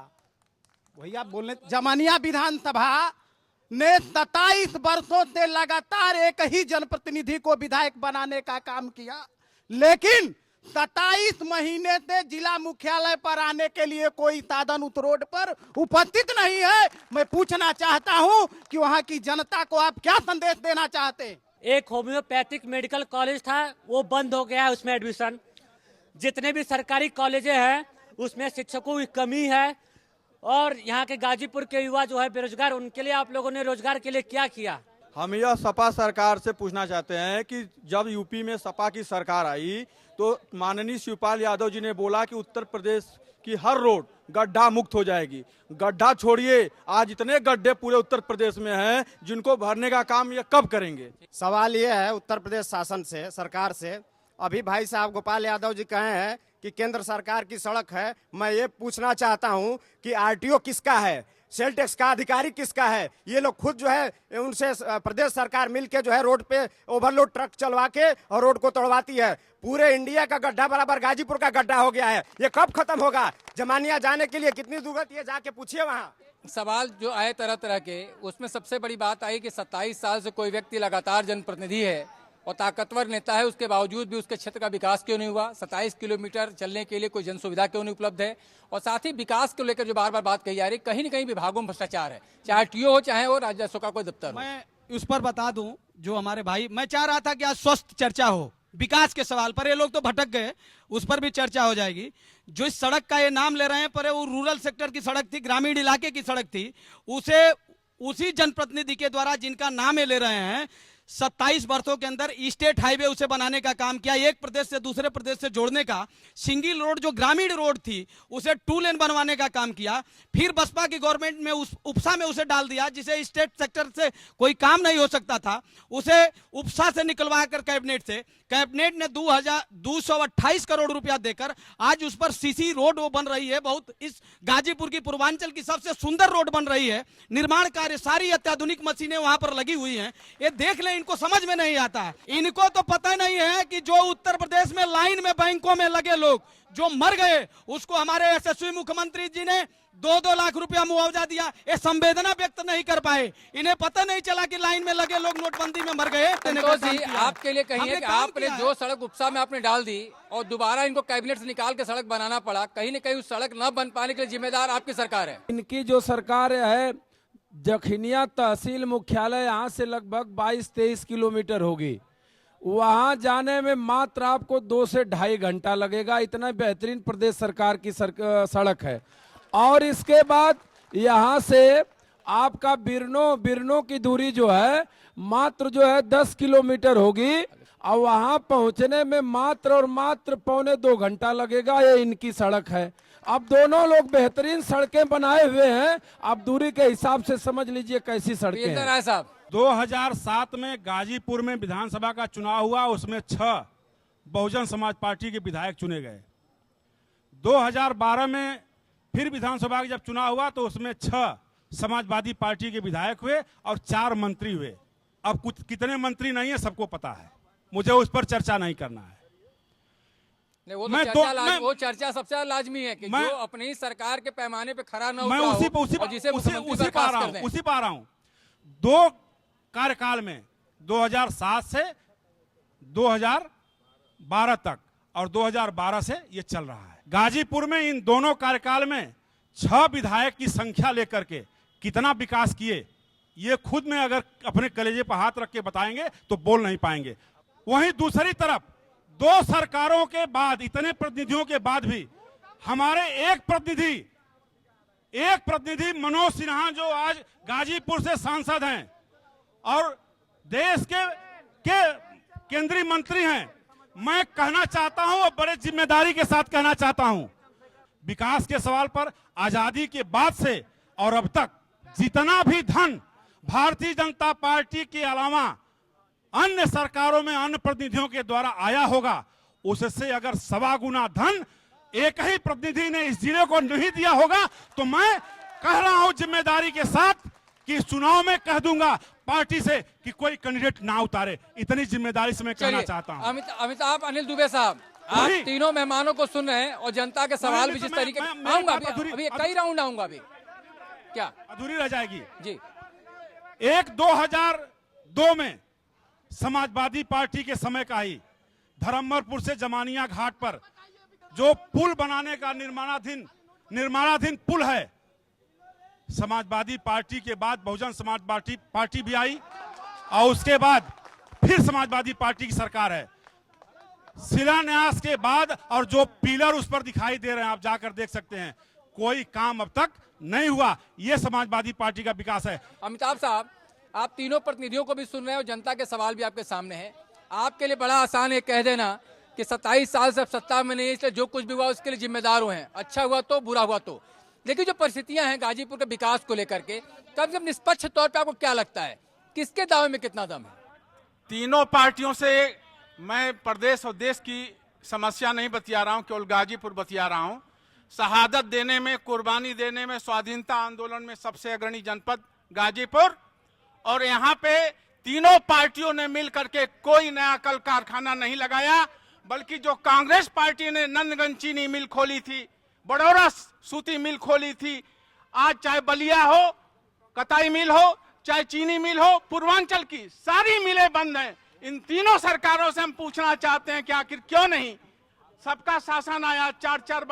भैया बोले, जमनिया विधानसभा ने 27 वर्षों से लगातार एक ही जनप्रतिनिधि को विधायक बनाने का काम किया, लेकिन 27 महीने से जिला मुख्यालय पर आने के लिए कोई साधन उस रोड पर उपस्थित नहीं है। मैं पूछना चाहता हूं कि वहां की जनता को आप क्या संदेश देना चाहते हैं? एक होम्योपैथिक मेडिकल कॉलेज था, वो बंद हो गया है, उसमें एडमिशन। जितने भी सरकारी कॉलेजें हैं उसमें शिक्षकों की कमी है, और यहाँ के गाजीपुर के युवा जो है बेरोजगार, उनके लिए आप लोगों ने रोजगार के लिए क्या किया? हम यह सपा सरकार से पूछना चाहते हैं कि जब यूपी में सपा की सरकार आई तो माननीय शिवपाल यादव जी ने बोला कि उत्तर प्रदेश की हर रोड गड्ढा मुक्त हो जाएगी। गड्ढा छोड़िए, आज इतने गड्ढे पूरे उत्तर प्रदेश में हैं जिनको भरने का काम ये कब करेंगे? सवाल ये है उत्तर प्रदेश शासन से, सरकार से, अभी भाई साहब गोपाल यादव जी कहे हैं कि केंद्र सरकार की सड़क है, मैं ये पूछना चाहता हूं कि आरटीओ किसका है, सेल टैक्स का अधिकारी किसका है? ये लोग खुद जो है उनसे प्रदेश सरकार मिलके जो है रोड पे ओवरलोड ट्रक चलवा के और रोड को तोड़वाती है। पूरे इंडिया का गड्ढा बराबर गाजीपुर का गड्ढा हो गया है, ये कब खत्म होगा? जमानिया जाने के लिए कितनी दूर है, जाके पूछिए वहाँ। सवाल जो आए तरह तरह के, उसमें सबसे बड़ी बात आई कि 27 साल से कोई व्यक्ति लगातार जनप्रतिनिधि है और ताकतवर नेता है, उसके बावजूद भी उसके क्षेत्र का विकास क्यों नहीं हुआ? 27 किलोमीटर चलने के लिए कोई जन सुविधा क्यों नहीं उपलब्ध है? और साथ ही विकास को लेकर जो बार बार बात कही जा रही है, कहीं न कहीं विभागों में भ्रष्टाचार है, चाहे टीओ हो चाहे वो राजस्व का कोई दफ्तर हो। मैं उस पर बता दूं, जो हमारे भाई, मैं चाह रहा था कि आज स्वस्थ चर्चा हो विकास के सवाल पर, ये लोग तो भटक गए, उस पर भी चर्चा हो जाएगी। जो इस सड़क का ये नाम ले रहे हैं, पर वो रूरल सेक्टर की सड़क थी, ग्रामीण इलाके की सड़क थी, उसे उसी जनप्रतिनिधि के द्वारा जिनका नाम ये ले रहे हैं 27 वर्षों के अंदर स्टेट हाईवे उसे बनाने का काम किया, एक प्रदेश से दूसरे प्रदेश से जोड़ने का। सिंगल रोड जो ग्रामीण रोड थी उसे 2 लेन बनवाने का काम किया। फिर बसपा की गवर्नमेंट में उस उपसा में उसे डाल दिया, जिसे स्टेट सेक्टर से कोई काम नहीं हो सकता था, उसे उपसा से निकलवा कर कैबिनेट ने 228 करोड़ रुपया देकर आज उस पर सीसी रोड वो बन रही है। बहुत इस गाजीपुर की पूर्वांचल की सबसे सुंदर रोड बन रही है। निर्माण कार्य, सारी अत्याधुनिक मशीनें वहां पर लगी हुई हैं। ये देख लें, इनको समझ में नहीं आता है। इनको तो पता नहीं है कि जो उत्तर प्रदेश में लाइन में बैंकों में लगे लोग जो मर गए, उसको हमारे यशस्वी मुख्यमंत्री जी ने 2-2 लाख रुपया मुआवजा दिया। ये संवेदना व्यक्त नहीं कर पाए, इन्हें पता नहीं चला कि लाइन में लगे लोग नोटबंदी में मर गए। तो जी आपके लिए कहीं है कि आपने जो सड़क उपसा में आपने डाल दी और दोबारा इनको कैबिनेट से निकाल के सड़क बनाना पड़ा, कहीं न कहीं उस सड़क न बन पाने के लिए जिम्मेदार आपकी सरकार है। इनकी जो सरकार है, जखनिया तहसील मुख्यालय यहाँ से लगभग 22-23 किलोमीटर होगी, वहां जाने में मात्र आपको 2 से 2.5 घंटा लगेगा। इतना बेहतरीन प्रदेश सरकार की सड़क है। और इसके बाद यहाँ से आपका बिरनो की दूरी जो है मात्र जो है 10 किलोमीटर होगी, और वहां पहुंचने में मात्र और मात्र 1.25-2 घंटा लगेगा। ये इनकी सड़क है। अब दोनों लोग बेहतरीन सड़कें बनाए हुए हैं, आप दूरी के हिसाब से समझ लीजिए कैसी सड़कें हैं। साहब 2007 में गाजीपुर में विधानसभा का चुनाव हुआ, उसमें 6 बहुजन समाज पार्टी के विधायक चुने गए। 2012 में फिर विधानसभा का जब चुनाव हुआ तो उसमें 6 समाजवादी पार्टी के विधायक हुए और 4 मंत्री हुए। अब कुछ कितने मंत्री नहीं है सबको पता है, मुझे उस पर चर्चा नहीं करना है। वो चर्चा सबसे ज्यादा लाजमी है कि जो अपनी सरकार के पैमाने पे खरा न मैं उसी पर आ रहा हूं। 2 कार्यकाल में 2007 से 2012 तक और 2012 से ये चल रहा है। गाजीपुर में इन दोनों कार्यकाल में 6 विधायक की संख्या लेकर के कितना विकास किए, ये खुद में अगर अपने कलेजे पर हाथ रख के बताएंगे तो बोल नहीं पाएंगे। वहीं दूसरी तरफ 2 सरकारों के बाद, इतने प्रतिनिधियों के बाद भी हमारे एक प्रतिनिधि मनोज सिन्हा जो आज गाजीपुर से सांसद हैं और देश के केंद्रीय मंत्री हैं, मैं कहना चाहता हूं और बड़े जिम्मेदारी के साथ कहना चाहता हूं विकास के सवाल पर आजादी के बाद से और अब तक जितना भी धन भारतीय जनता पार्टी के अलावा अन्य सरकारों में अन्य प्रतिनिधियों के द्वारा आया होगा, उससे अगर 1.25 गुना धन एक ही प्रतिनिधि ने इस जिले को नहीं दिया होगा, तो मैं कह रहा हूं जिम्मेदारी के साथ कि इस चुनाव में कह दूंगा पार्टी से कि कोई कैंडिडेट ना उतारे। इतनी जिम्मेदारी से मैं कहना चाहता हूं। अमिताभ अनिल दुबे साहब, आप तीनों मेहमानों को सुन रहे हैं और जनता के सवाल भी जिस तरीके आऊंगा अभी कई राउंड आऊंगा अभी, क्या अधूरी रह जाएगी जी। 2002 में समाजवादी पार्टी के समय का ही धर्मपुर से जमानिया घाट पर जो पुल बनाने का निर्माणाधीन पुल है, समाजवादी पार्टी के बाद बहुजन समाज पार्टी भी आई और उसके बाद फिर समाजवादी पार्टी की सरकार है। शिलान्यास के बाद और जो पिलर उस पर दिखाई दे रहे हैं, आप जाकर देख सकते हैं, कोई काम अब तक नहीं हुआ। यह समाजवादी पार्टी का विकास है। अमिताभ साहब, आप तीनों प्रतिनिधियों को भी सुन रहे हैं और जनता के सवाल भी आपके सामने है। आपके लिए बड़ा आसान है कह देना कि 27 साल से सत्ता में नहीं, इसलिए जो कुछ भी हुआ उसके लिए जिम्मेदार हुए हैं, अच्छा हुआ तो बुरा हुआ तो। लेकिन जो परिस्थितियां हैं गाजीपुर के विकास को लेकर के, कम से कम निष्पक्ष तौर पर आपको क्या लगता है, किसके दावे में कितना दम है? तीनों पार्टियों से मैं प्रदेश और देश की समस्या नहीं बतिया रहा हूं, केवल गाजीपुर बतिया रहा हूं। शहादत देने में, कुर्बानी देने में, स्वाधीनता आंदोलन में सबसे अग्रणी जनपद गाजीपुर, और यहाँ पे तीनों पार्टियों ने मिल करके कोई नया कल कारखाना नहीं लगाया, बल्कि जो कांग्रेस पार्टी ने नंदगंज चीनी मिल खोली थी, बड़ौरा सूती मिल खोली थी, आज चाहे बलिया हो, कताई मिल हो, चाहे चीनी मिल हो, पूर्वांचल की सारी मिलें बंद हैं। इन तीनों सरकारों से हम पूछना चाहते हैं कि आखिर क्यों नहीं सबका शासन आया, 4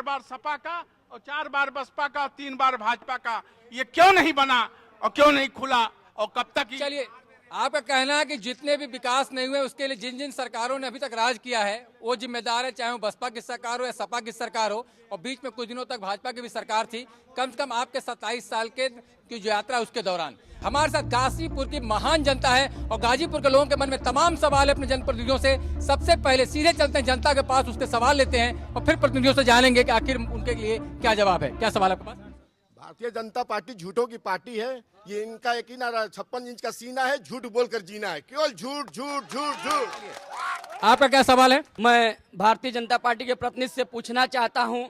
बार सपा का और 4 बार बसपा का, 3 बार भाजपा का, ये क्यों नहीं बना और क्यों नहीं खुला और कब तक? चलिए, आपका कहना है कि जितने भी विकास नहीं हुए उसके लिए जिन जिन सरकारों ने अभी तक राज किया है वो जिम्मेदार है, चाहे वो बसपा की सरकार हो या सपा की सरकार हो, और बीच में कुछ दिनों तक भाजपा की भी सरकार थी, कम से कम आपके 27 साल की जो यात्रा है उसके दौरान। हमारे साथ गाजीपुर की महान जनता है और गाजीपुर के लोगों के मन में तमाम सवाल है अपने जनप्रतिनिधियों से। सबसे पहले सीधे चलते हैं जनता के पास, उसके सवाल लेते हैं और फिर प्रतिनिधियों से जानेंगे कि आखिर उनके लिए क्या जवाब है। क्या सवाल आपके पास? भारतीय जनता पार्टी झूठों की पार्टी है। ये इनका एक ही नारा 56 इंच का सीना है, झूठ बोलकर जीना है, केवल झूठ झूठ झूठ झूठ। आपका क्या सवाल है? मैं भारतीय जनता पार्टी के प्रतिनिधि से पूछना चाहता हूं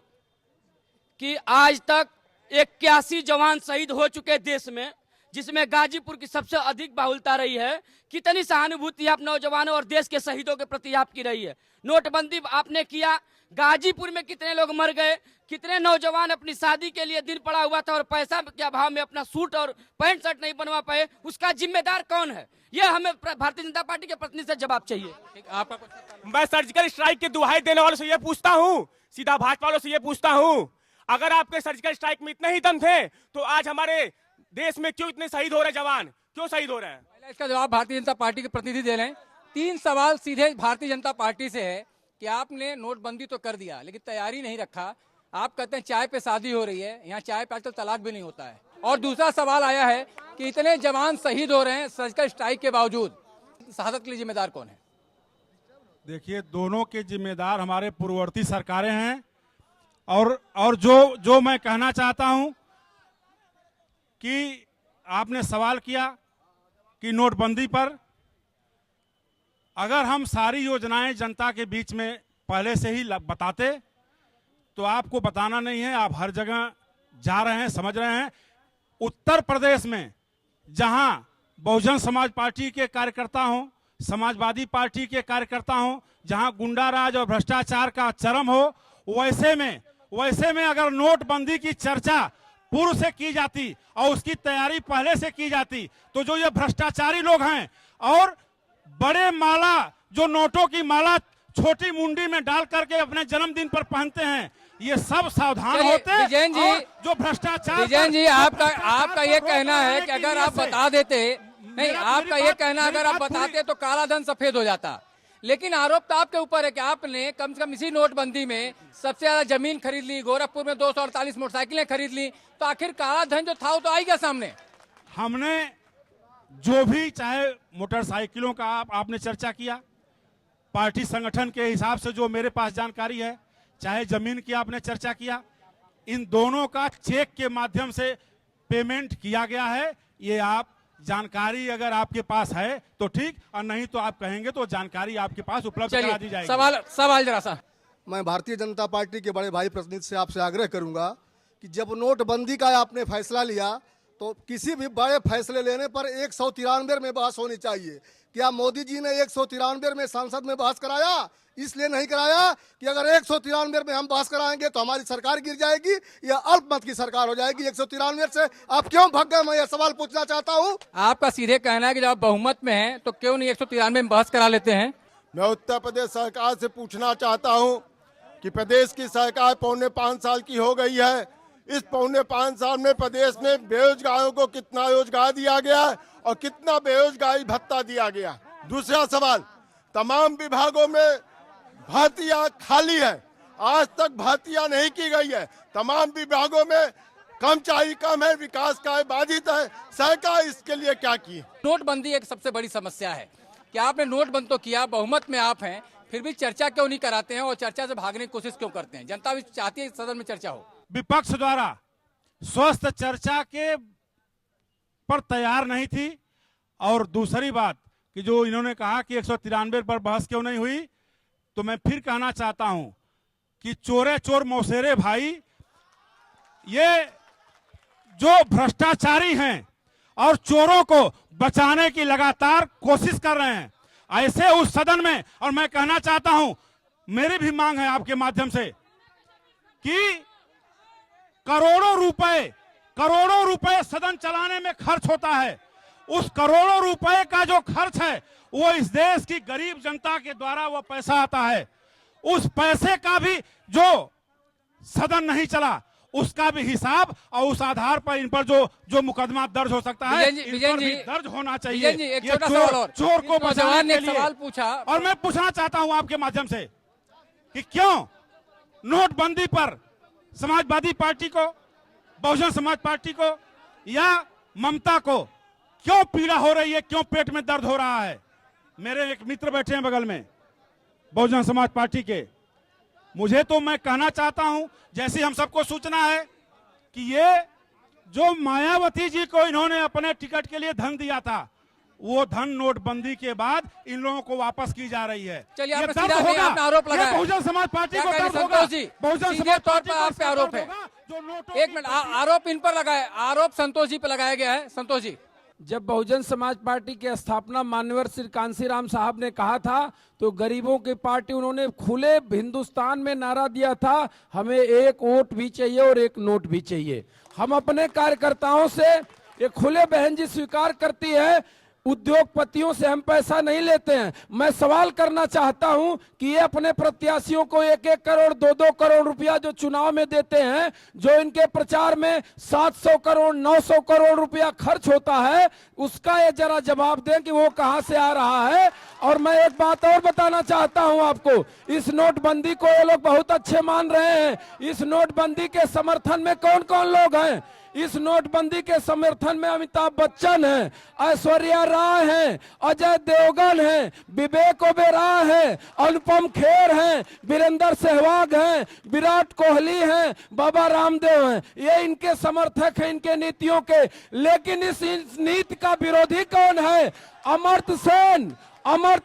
कि आज तक 81 जवान शहीद हो चुके देश में, जिसमें गाजीपुर की सबसे अधिक बाहुल्यता रही है। कितनी सहानुभूति आप नौजवानों और देश के शहीदों के प्रति आपकी रही है? नोटबंदी आपने किया, गाजीपुर में कितने लोग मर गए, कितने नौजवान अपनी शादी के लिए दिन पड़ा हुआ था और पैसा के अभाव में अपना सूट और पैंट शर्ट नहीं बनवा पाए, उसका जिम्मेदार कौन है? ये हमें भारतीय जनता पार्टी के प्रतिनिधि से जवाब चाहिए। मैं सर्जिकल स्ट्राइक की दुहाई देने वालों से ये पूछता हूँ, सीधा भाजपा वालों से ये पूछता हूँ, अगर आपके सर्जिकल स्ट्राइक में इतने ही दम थे तो आज हमारे देश में क्यों इतने शहीद हो रहे जवान, क्यों शहीद हो रहे हैं? इसका जवाब भारतीय जनता पार्टी के प्रतिनिधि दे रहे हैं। 3 सवाल सीधे भारतीय जनता पार्टी से है कि आपने नोटबंदी तो कर दिया लेकिन तैयारी नहीं रखा। आप कहते हैं चाय पे शादी हो रही है, यहाँ चाय पे आजकल तलाक भी नहीं होता है। और दूसरा सवाल आया है कि इतने जवान शहीद हो रहे हैं सर्जिकल स्ट्राइक के बावजूद, शहादत के लिए जिम्मेदार कौन है? देखिए, दोनों के जिम्मेदार हमारे पूर्ववर्ती सरकारें हैं। और जो मैं कहना चाहता हूं कि आपने सवाल किया कि नोटबंदी पर, अगर हम सारी योजनाएं जनता के बीच में पहले से ही बताते तो आपको बताना नहीं है, आप हर जगह जा रहे हैं, समझ रहे हैं। उत्तर प्रदेश में जहां बहुजन समाज पार्टी के कार्यकर्ता हों, समाजवादी पार्टी के कार्यकर्ता हों, जहां गुंडाराज और भ्रष्टाचार का चरम हो, वैसे में अगर नोटबंदी की चर्चा पूर्व से की जाती और उसकी तैयारी पहले से की जाती तो जो ये भ्रष्टाचारी लोग हैं और बड़े माला, जो नोटों की माला छोटी मुंडी में डाल करके अपने जन्मदिन पर पहनते हैं, ये सब सावधान होते। विजयन जी, जो भ्रष्टाचार, विजयन जी, आपका ये कहना है कि अगर आप बता देते, नहीं, आपका ये कहना अगर आप बताते तो काला धन सफेद हो जाता। लेकिन आरोप तो आपके ऊपर है कि आपने कम से कम इसी नोटबंदी में सबसे ज्यादा जमीन खरीद ली, गोरखपुर में 248 मोटरसाइकिलें खरीद ली, तो आखिर काला धन जो था वो तो आई गया सामने। हमने जो भी, चाहे मोटरसाइकिलों का आपने चर्चा किया, पार्टी संगठन के हिसाब से जो मेरे पास जानकारी है, चाहे जमीन की आपने चर्चा किया, इन दोनों का चेक के माध्यम से पेमेंट किया गया है। ये आप जानकारी अगर आपके पास है तो ठीक, और नहीं तो आप कहेंगे तो जानकारी आपके पास उपलब्ध करा दी जाएगी। सवाल जरा सा। मैं भारतीय जनता पार्टी के बड़े भाई प्रतिनिधि से आपसे आग्रह करूंगा कि जब नोटबंदी का आपने फैसला लिया तो किसी भी बड़े फैसले लेने पर 193 में बहस होनी चाहिए। क्या मोदी जी ने 193 में संसद में बहस कराया? इसलिए नहीं कराया कि अगर 193 में हम बहस कराएंगे तो हमारी सरकार गिर जाएगी या अल्पमत की सरकार हो जाएगी। 193 से आप क्यों भाग गए? मैं यह सवाल पूछना चाहता हूं। आपका सीधे कहना है कि जब आप बहुमत में हैं तो क्यों नहीं 193 में बहस करा लेते हैं? मैं उत्तर प्रदेश सरकार से पूछना चाहता हूं कि प्रदेश की सरकार 4.5 साल की हो गई है। इस 4.5 साल में प्रदेश में बेरोजगारों को कितना रोजगार दिया गया और कितना बेरोजगारी भत्ता दिया गया? दूसरा सवाल, तमाम विभागों में भर्तियां खाली है, आज तक भर्तियां नहीं की गई है। तमाम विभागों में कर्मचारी कम है, विकास कार्य बाधित है। सरकार इसके लिए क्या की? नोटबंदी एक सबसे बड़ी समस्या है कि आपने नोटबंद तो किया, बहुमत में आप हैं, फिर भी चर्चा क्यों नहीं कराते हैं और चर्चा से भागने की कोशिश क्यों करते हैं? जनता भी चाहती है सदन में चर्चा हो। विपक्ष द्वारा स्वस्थ चर्चा के पर तैयार नहीं थी। और दूसरी बात कि जो इन्होंने कहा कि 193 पर बहस क्यों नहीं हुई, तो मैं फिर कहना चाहता हूं कि चोरे चोर मौसेरे भाई, ये जो भ्रष्टाचारी हैं और चोरों को बचाने की लगातार कोशिश कर रहे हैं, ऐसे उस सदन में, और मैं कहना चाहता हूं, मेरी भी मांग है आपके माध्यम से कि करोड़ों रुपए सदन चलाने में खर्च होता है। उस करोड़ों रुपए का जो खर्च है वो इस देश की गरीब जनता के द्वारा वो पैसा आता है। उस पैसे का भी जो सदन नहीं चला उसका भी हिसाब, और उस आधार पर इन पर जो मुकदमा दर्ज हो सकता है, इन पर भी दर्ज होना चाहिए। एक छोटा सवाल और, चोर को बचाने के लिए सवाल पूछा, और मैं पूछना चाहता हूं आपके माध्यम से कि क्यों नोटबंदी पर समाजवादी पार्टी को, बहुजन समाज पार्टी को या ममता को क्यों पीड़ा हो रही है, क्यों पेट में दर्द हो रहा है? मेरे एक मित्र बैठे हैं बगल में बहुजन समाज पार्टी के, मुझे तो मैं कहना चाहता हूं, जैसी हम सबको सूचना है कि ये जो मायावती जी को इन्होंने अपने टिकट के लिए धन दिया था, वो धन नोटबंदी के बाद इन लोगों को वापस की जा रही है। चलिए, ये आपने दर्द सीधा होगा, आरोप लगाया, बहुजन समाज पार्टी को दर्द होगा। संतोष जी, बहुजन सीधे समाज तौर पार्टी पर को आप पे आरोप है। जो नोटों एक मिनट, आरोप इन पर लगाया, आरोप संतोष जी पे लगाया गया है। संतोष जी, जब बहुजन समाज पार्टी के स्थापना मान्यवर श्री कांसीराम साहब ने कहा था तो गरीबों की पार्टी, उन्होंने खुले हिंदुस्तान में नारा दिया था, हमें एक वोट भी चाहिए और एक नोट भी चाहिए। हम अपने कार्यकर्ताओं से ये खुले बहन जी स्वीकार करती है, उद्योगपतियों से हम पैसा नहीं लेते हैं। मैं सवाल करना चाहता हूं कि ये अपने प्रत्याशियों को 1-1 करोड़ 2-2 करोड़ रुपया जो चुनाव में देते हैं, जो इनके प्रचार में 700 करोड़ 900 करोड़ रुपया खर्च होता है, उसका ये जरा जवाब दें कि वो कहां से आ रहा है। और मैं एक बात और बताना चाहता हूं आपको, इस नोटबंदी को ये लोग बहुत अच्छे मान रहे हैं। इस नोटबंदी के समर्थन में कौन कौन लोग हैं? इस नोटबंदी के समर्थन में अमिताभ बच्चन हैं, ऐश्वर्या राय हैं, अजय देवगन हैं, विवेक ओबेरॉय हैं, अनुपम खेर हैं, वीरेंद्र सहवाग हैं, विराट कोहली हैं, बाबा रामदेव हैं। ये इनके समर्थक हैं, इनके नीतियों के। लेकिन इस नीति का विरोधी कौन है? अमर्त्य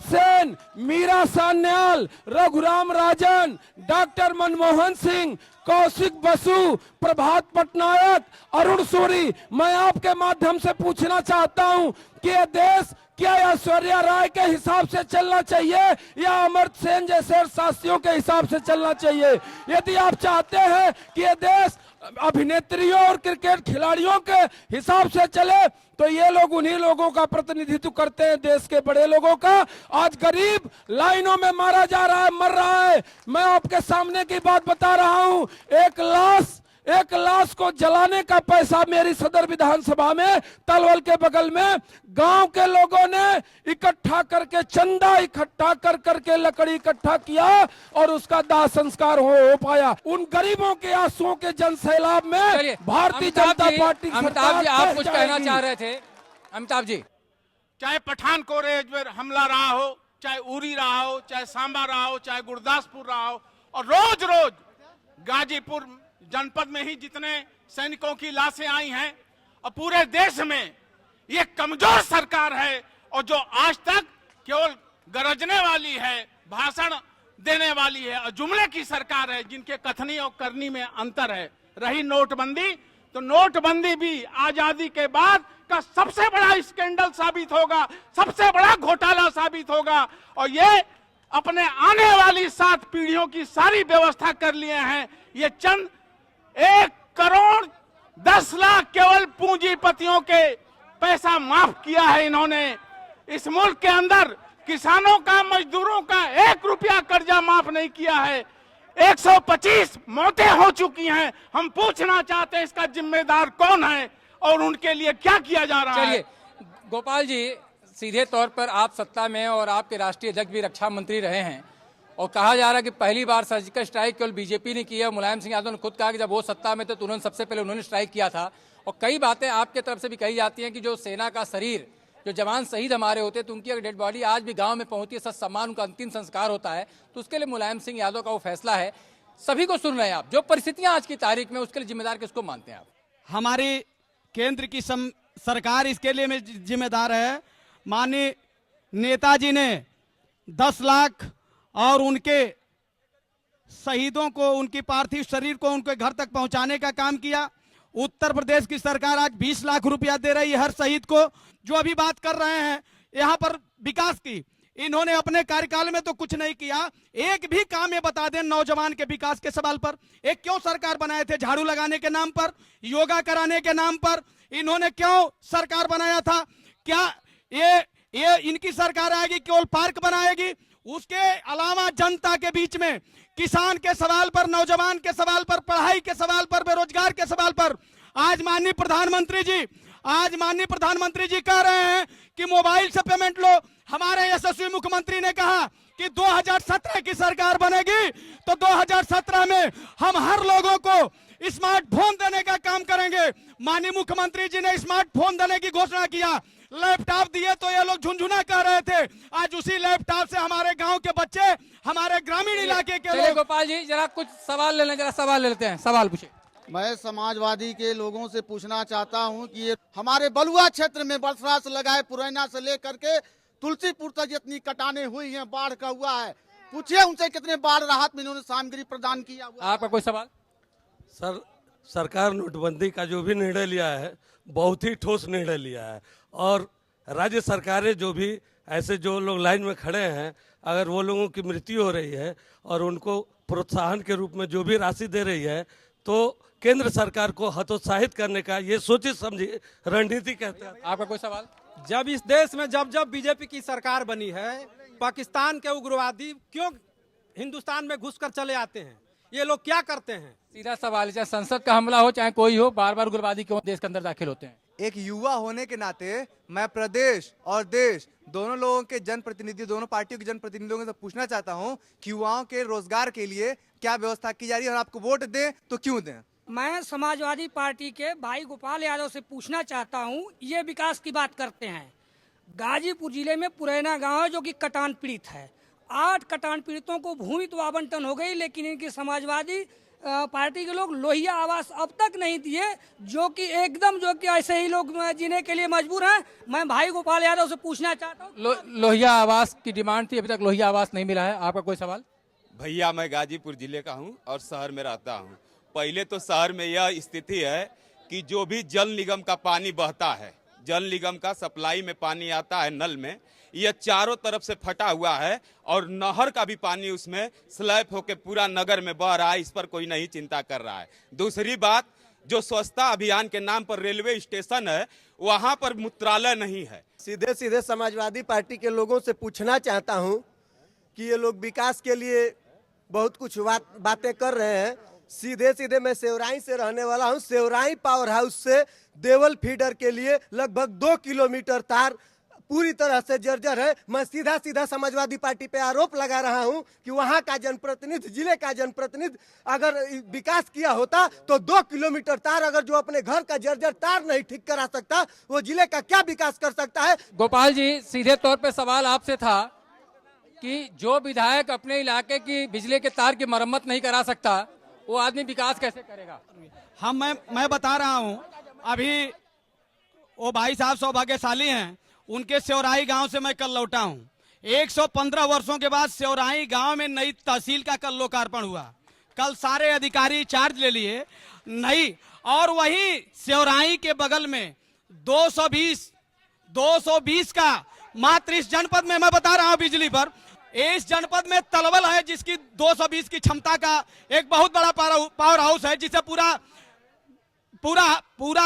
सेन, मीरा सान्याल, रघुराम राजन, डॉक्टर मनमोहन सिंह, कौशिक बसु, प्रभात पटनायक, अरुण सूरी। मैं आपके माध्यम से पूछना चाहता हूं कि यह देश क्या ऐश्वर्या राय के हिसाब से चलना चाहिए या अमर्त्य सेन जैसे शास्त्रियों के हिसाब से चलना चाहिए? यदि आप चाहते हैं कि यह देश अभिनेत्रियों और क्रिकेट खिलाड़ियों के हिसाब से चले तो ये लोग उन्हीं लोगों का प्रतिनिधित्व करते हैं, देश के बड़े लोगों का। आज गरीब लाइनों में मारा जा रहा है, मर रहा है। मैं आपके सामने की बात बता रहा हूं, एक लाश को जलाने का पैसा मेरी सदर विधानसभा में तलवल के बगल में गांव के लोगों ने इकट्ठा करके, चंदा इकट्ठा कर करके लकड़ी इकट्ठा किया और उसका दाह संस्कार हो पाया। उन गरीबों के आंसुओं के जन सैलाब में भारतीय जनता पार्टी अमिताभ जी, आप कुछ कहना चाह रहे थे? अमिताभ जी, चाहे पठानकोट में हमला रहा हो, चाहे उरी रहा हो, चाहे सांबा रहा हो, चाहे गुरदासपुर रहा हो, और रोज रोज गाजीपुर जनपद में ही जितने सैनिकों की लाशें आई हैं और पूरे देश में ये कमजोर सरकार है और जो आज तक केवल गरजने वाली है, भाषण देने वाली है और जुमले की सरकार है, जिनके कथनी और करनी में अंतर है। रही नोटबंदी, तो नोटबंदी भी आजादी के बाद का सबसे बड़ा स्कैंडल साबित होगा, सबसे बड़ा घोटाला साबित होगा और ये अपने आने वाली 7 पीढ़ियों की सारी व्यवस्था कर लिए हैं। ये चंद 1 करोड़ 10 लाख केवल पूंजीपतियों के पैसा माफ किया है इन्होंने। इस मुल्क के अंदर किसानों का, मजदूरों का 1 रुपया कर्जा माफ नहीं किया है। 125 मौतें हो चुकी हैं। हम पूछना चाहते हैं इसका जिम्मेदार कौन है और उनके लिए क्या किया जा रहा है। चलिए गोपाल जी, सीधे तौर पर आप सत्ता में और आपके राष्ट्रीय अध्यक्ष भी रक्षा मंत्री रहे हैं और कहा जा रहा है कि पहली बार सर्जिकल स्ट्राइक केवल बीजेपी ने की है। मुलायम सिंह यादव ने खुद कहा कि जब वो सत्ता में थे तो उन्होंने सबसे पहले उन्होंने स्ट्राइक किया था। और कई बातें आपके तरफ से भी कही जाती हैं कि जो सेना का शरीर, जो जवान शहीद हमारे होते तो उनकी अगर डेड बॉडी आज भी गांव में पहुंचती है, सच सम्मान, उनका अंतिम संस्कार होता है, तो उसके लिए मुलायम सिंह यादव का वो फैसला है। सभी को सुन रहे हैं आप, जो परिस्थितियां आज की तारीख में, उसके लिए जिम्मेदार किसको मानते हैं आप? हमारी केंद्र की सरकार इसके लिए में जिम्मेदार है। माननीय नेताजी ने 10 लाख और उनके शहीदों को, उनकी पार्थिव शरीर को उनके घर तक पहुंचाने का काम किया। उत्तर प्रदेश की सरकार आज 20 लाख रुपया दे रही है हर शहीद को। जो अभी बात कर रहे हैं यहाँ पर विकास की, इन्होंने अपने कार्यकाल में तो कुछ नहीं किया। एक भी काम ये बता दें नौजवान के विकास के सवाल पर। एक क्यों सरकार बनाए थे? झाड़ू लगाने के नाम पर, योगा कराने के नाम पर इन्होंने क्यों सरकार बनाया था? क्या ये इनकी सरकार आएगी केवल पार्क बनाएगी? उसके अलावा जनता के बीच में किसान के सवाल पर, नौजवान के सवाल पर, पढ़ाई के सवाल पर, बेरोजगार के सवाल पर आज माननीय प्रधानमंत्री जी कह रहे हैं कि मोबाइल से पेमेंट लो। हमारे यशस्वी मुख्यमंत्री ने कहा कि 2017 की सरकार बनेगी तो 2017 में हम हर लोगों को स्मार्टफोन देने का काम करेंगे। माननीय मुख्यमंत्री जी ने स्मार्टफोन देने की घोषणा किया, लैपटॉप दिए तो ये लोग झुनझुना कर रहे थे। आज उसी लैपटॉप से हमारे गांव के बच्चे, हमारे ग्रामीण इलाके के लोग। गोपाल जी जरा कुछ सवाल ले लें, जरा सवाल ले लेते हैं, सवाल पूछिए। मैं समाजवादी के लोगों से पूछना चाहता हूं कि ये हमारे बलुआ क्षेत्र में बरसरा से लगाए पुरैना से लेकर के तुलसीपुर तक जितनी कटाने हुई हैं, बाढ़ का हुआ है, पूछिए उनसे कितने बाढ़ राहत में इन्होंने सामग्री प्रदान किया। आपका कोई सवाल? सर, सरकार नोटबंदी का जो भी निर्णय लिया है बहुत ही ठोस निर्णय लिया है और राज्य सरकारें जो भी ऐसे जो लोग लाइन में खड़े हैं, अगर वो लोगों की मृत्यु हो रही है और उनको प्रोत्साहन के रूप में जो भी राशि दे रही है, तो केंद्र सरकार को हतोत्साहित करने का ये सोची समझी रणनीति कहते हैं। आपका कोई सवाल? जब इस देश में जब बीजेपी की सरकार बनी है, पाकिस्तान के उग्रवादी क्यों हिंदुस्तान में घुसकर चले आते हैं? ये लोग क्या करते हैं? सीधा सवाल, चाहे संसद का हमला हो चाहे कोई हो, बार बार उग्रवादी क्यों देश के अंदर दाखिल होते हैं? एक युवा होने के नाते मैं प्रदेश और देश दोनों लोगों के जनप्रतिनिधि, दोनों पार्टियों के जनप्रतिनिधियों से पूछना चाहता हूं कि युवाओं के रोजगार के लिए क्या व्यवस्था की जा रही है और आपको वोट दें तो क्यों दें? मैं समाजवादी पार्टी के भाई गोपाल यादव से पूछना चाहता हूं, ये विकास की बात करते हैं। गाजीपुर जिले में पुरैना गांव है जो कि कटान पीड़ित है। 8 कटान पीड़ितों को भूमि तो आवंटन हो गई, लेकिन इनकी समाजवादी पार्टी के लोग लोहिया आवास अब तक नहीं दिए, जो कि एकदम जो कि ऐसे ही लोग जीने के लिए मजबूर हैं। मैं भाई गोपाल यादव से पूछना चाहता हूँ। लोहिया आवास की डिमांड थी, अभी तक लोहिया आवास नहीं मिला है। आपका कोई सवाल? भैया, मैं गाजीपुर जिले का हूँ और शहर में रहता हूँ। पहले तो शहर में यह स्थिति है कि जो भी जल निगम का पानी बहता है, जल निगम का सप्लाई में पानी आता है नल में, यह चारों तरफ से फटा हुआ है और नहर का भी पानी उसमें स्लैप होकर पूरा नगर में बह रहा है। इस पर कोई नहीं चिंता कर रहा है। दूसरी बात, जो स्वच्छता अभियान के नाम पर रेलवे स्टेशन है, वहां पर मूत्रालय नहीं है। सीधे सीधे समाजवादी पार्टी के लोगों से पूछना चाहता हूं कि ये लोग विकास के लिए बहुत कुछ बातें कर रहे हैं। सीधे सीधे मैं सेवराई से रहने वाला हूं। सेवराई पावर हाउस से देवल फीडर के लिए लगभग 2 किलोमीटर तार पूरी तरह से जर्जर है। मैं सीधा सीधा समाजवादी पार्टी पे आरोप लगा रहा हूं कि वहां का जनप्रतिनिधि, जिले का जनप्रतिनिधि अगर विकास किया होता तो 2 किलोमीटर तार, अगर जो अपने घर का जर्जर तार नहीं ठीक करा सकता, वो जिले का क्या विकास कर सकता है? गोपाल जी, सीधे तौर पे सवाल आपसे था कि जो विधायक अपने इलाके की बिजली के तार की मरम्मत नहीं करा सकता, वो आदमी विकास कैसे करेगा? मैं बता रहा हूं, अभी वो भाई साहब सौभाग्यशाली हैं, उनके सेवराई गांव से मैं कल लौटा हूं। 115 वर्षों के बाद सेवराई गांव में नई तहसील का कल लोकार्पण हुआ। कल सारे अधिकारी चार्ज ले लिए नई, और वही सेवराई के बगल में 220 का मात्र इस जनपद में, मैं बता रहा हूं बिजली पर, इस जनपद में तलवल है जिसकी 220 की क्षमता का एक बहुत बड़ा पावर हाउस है, जिसे पूरा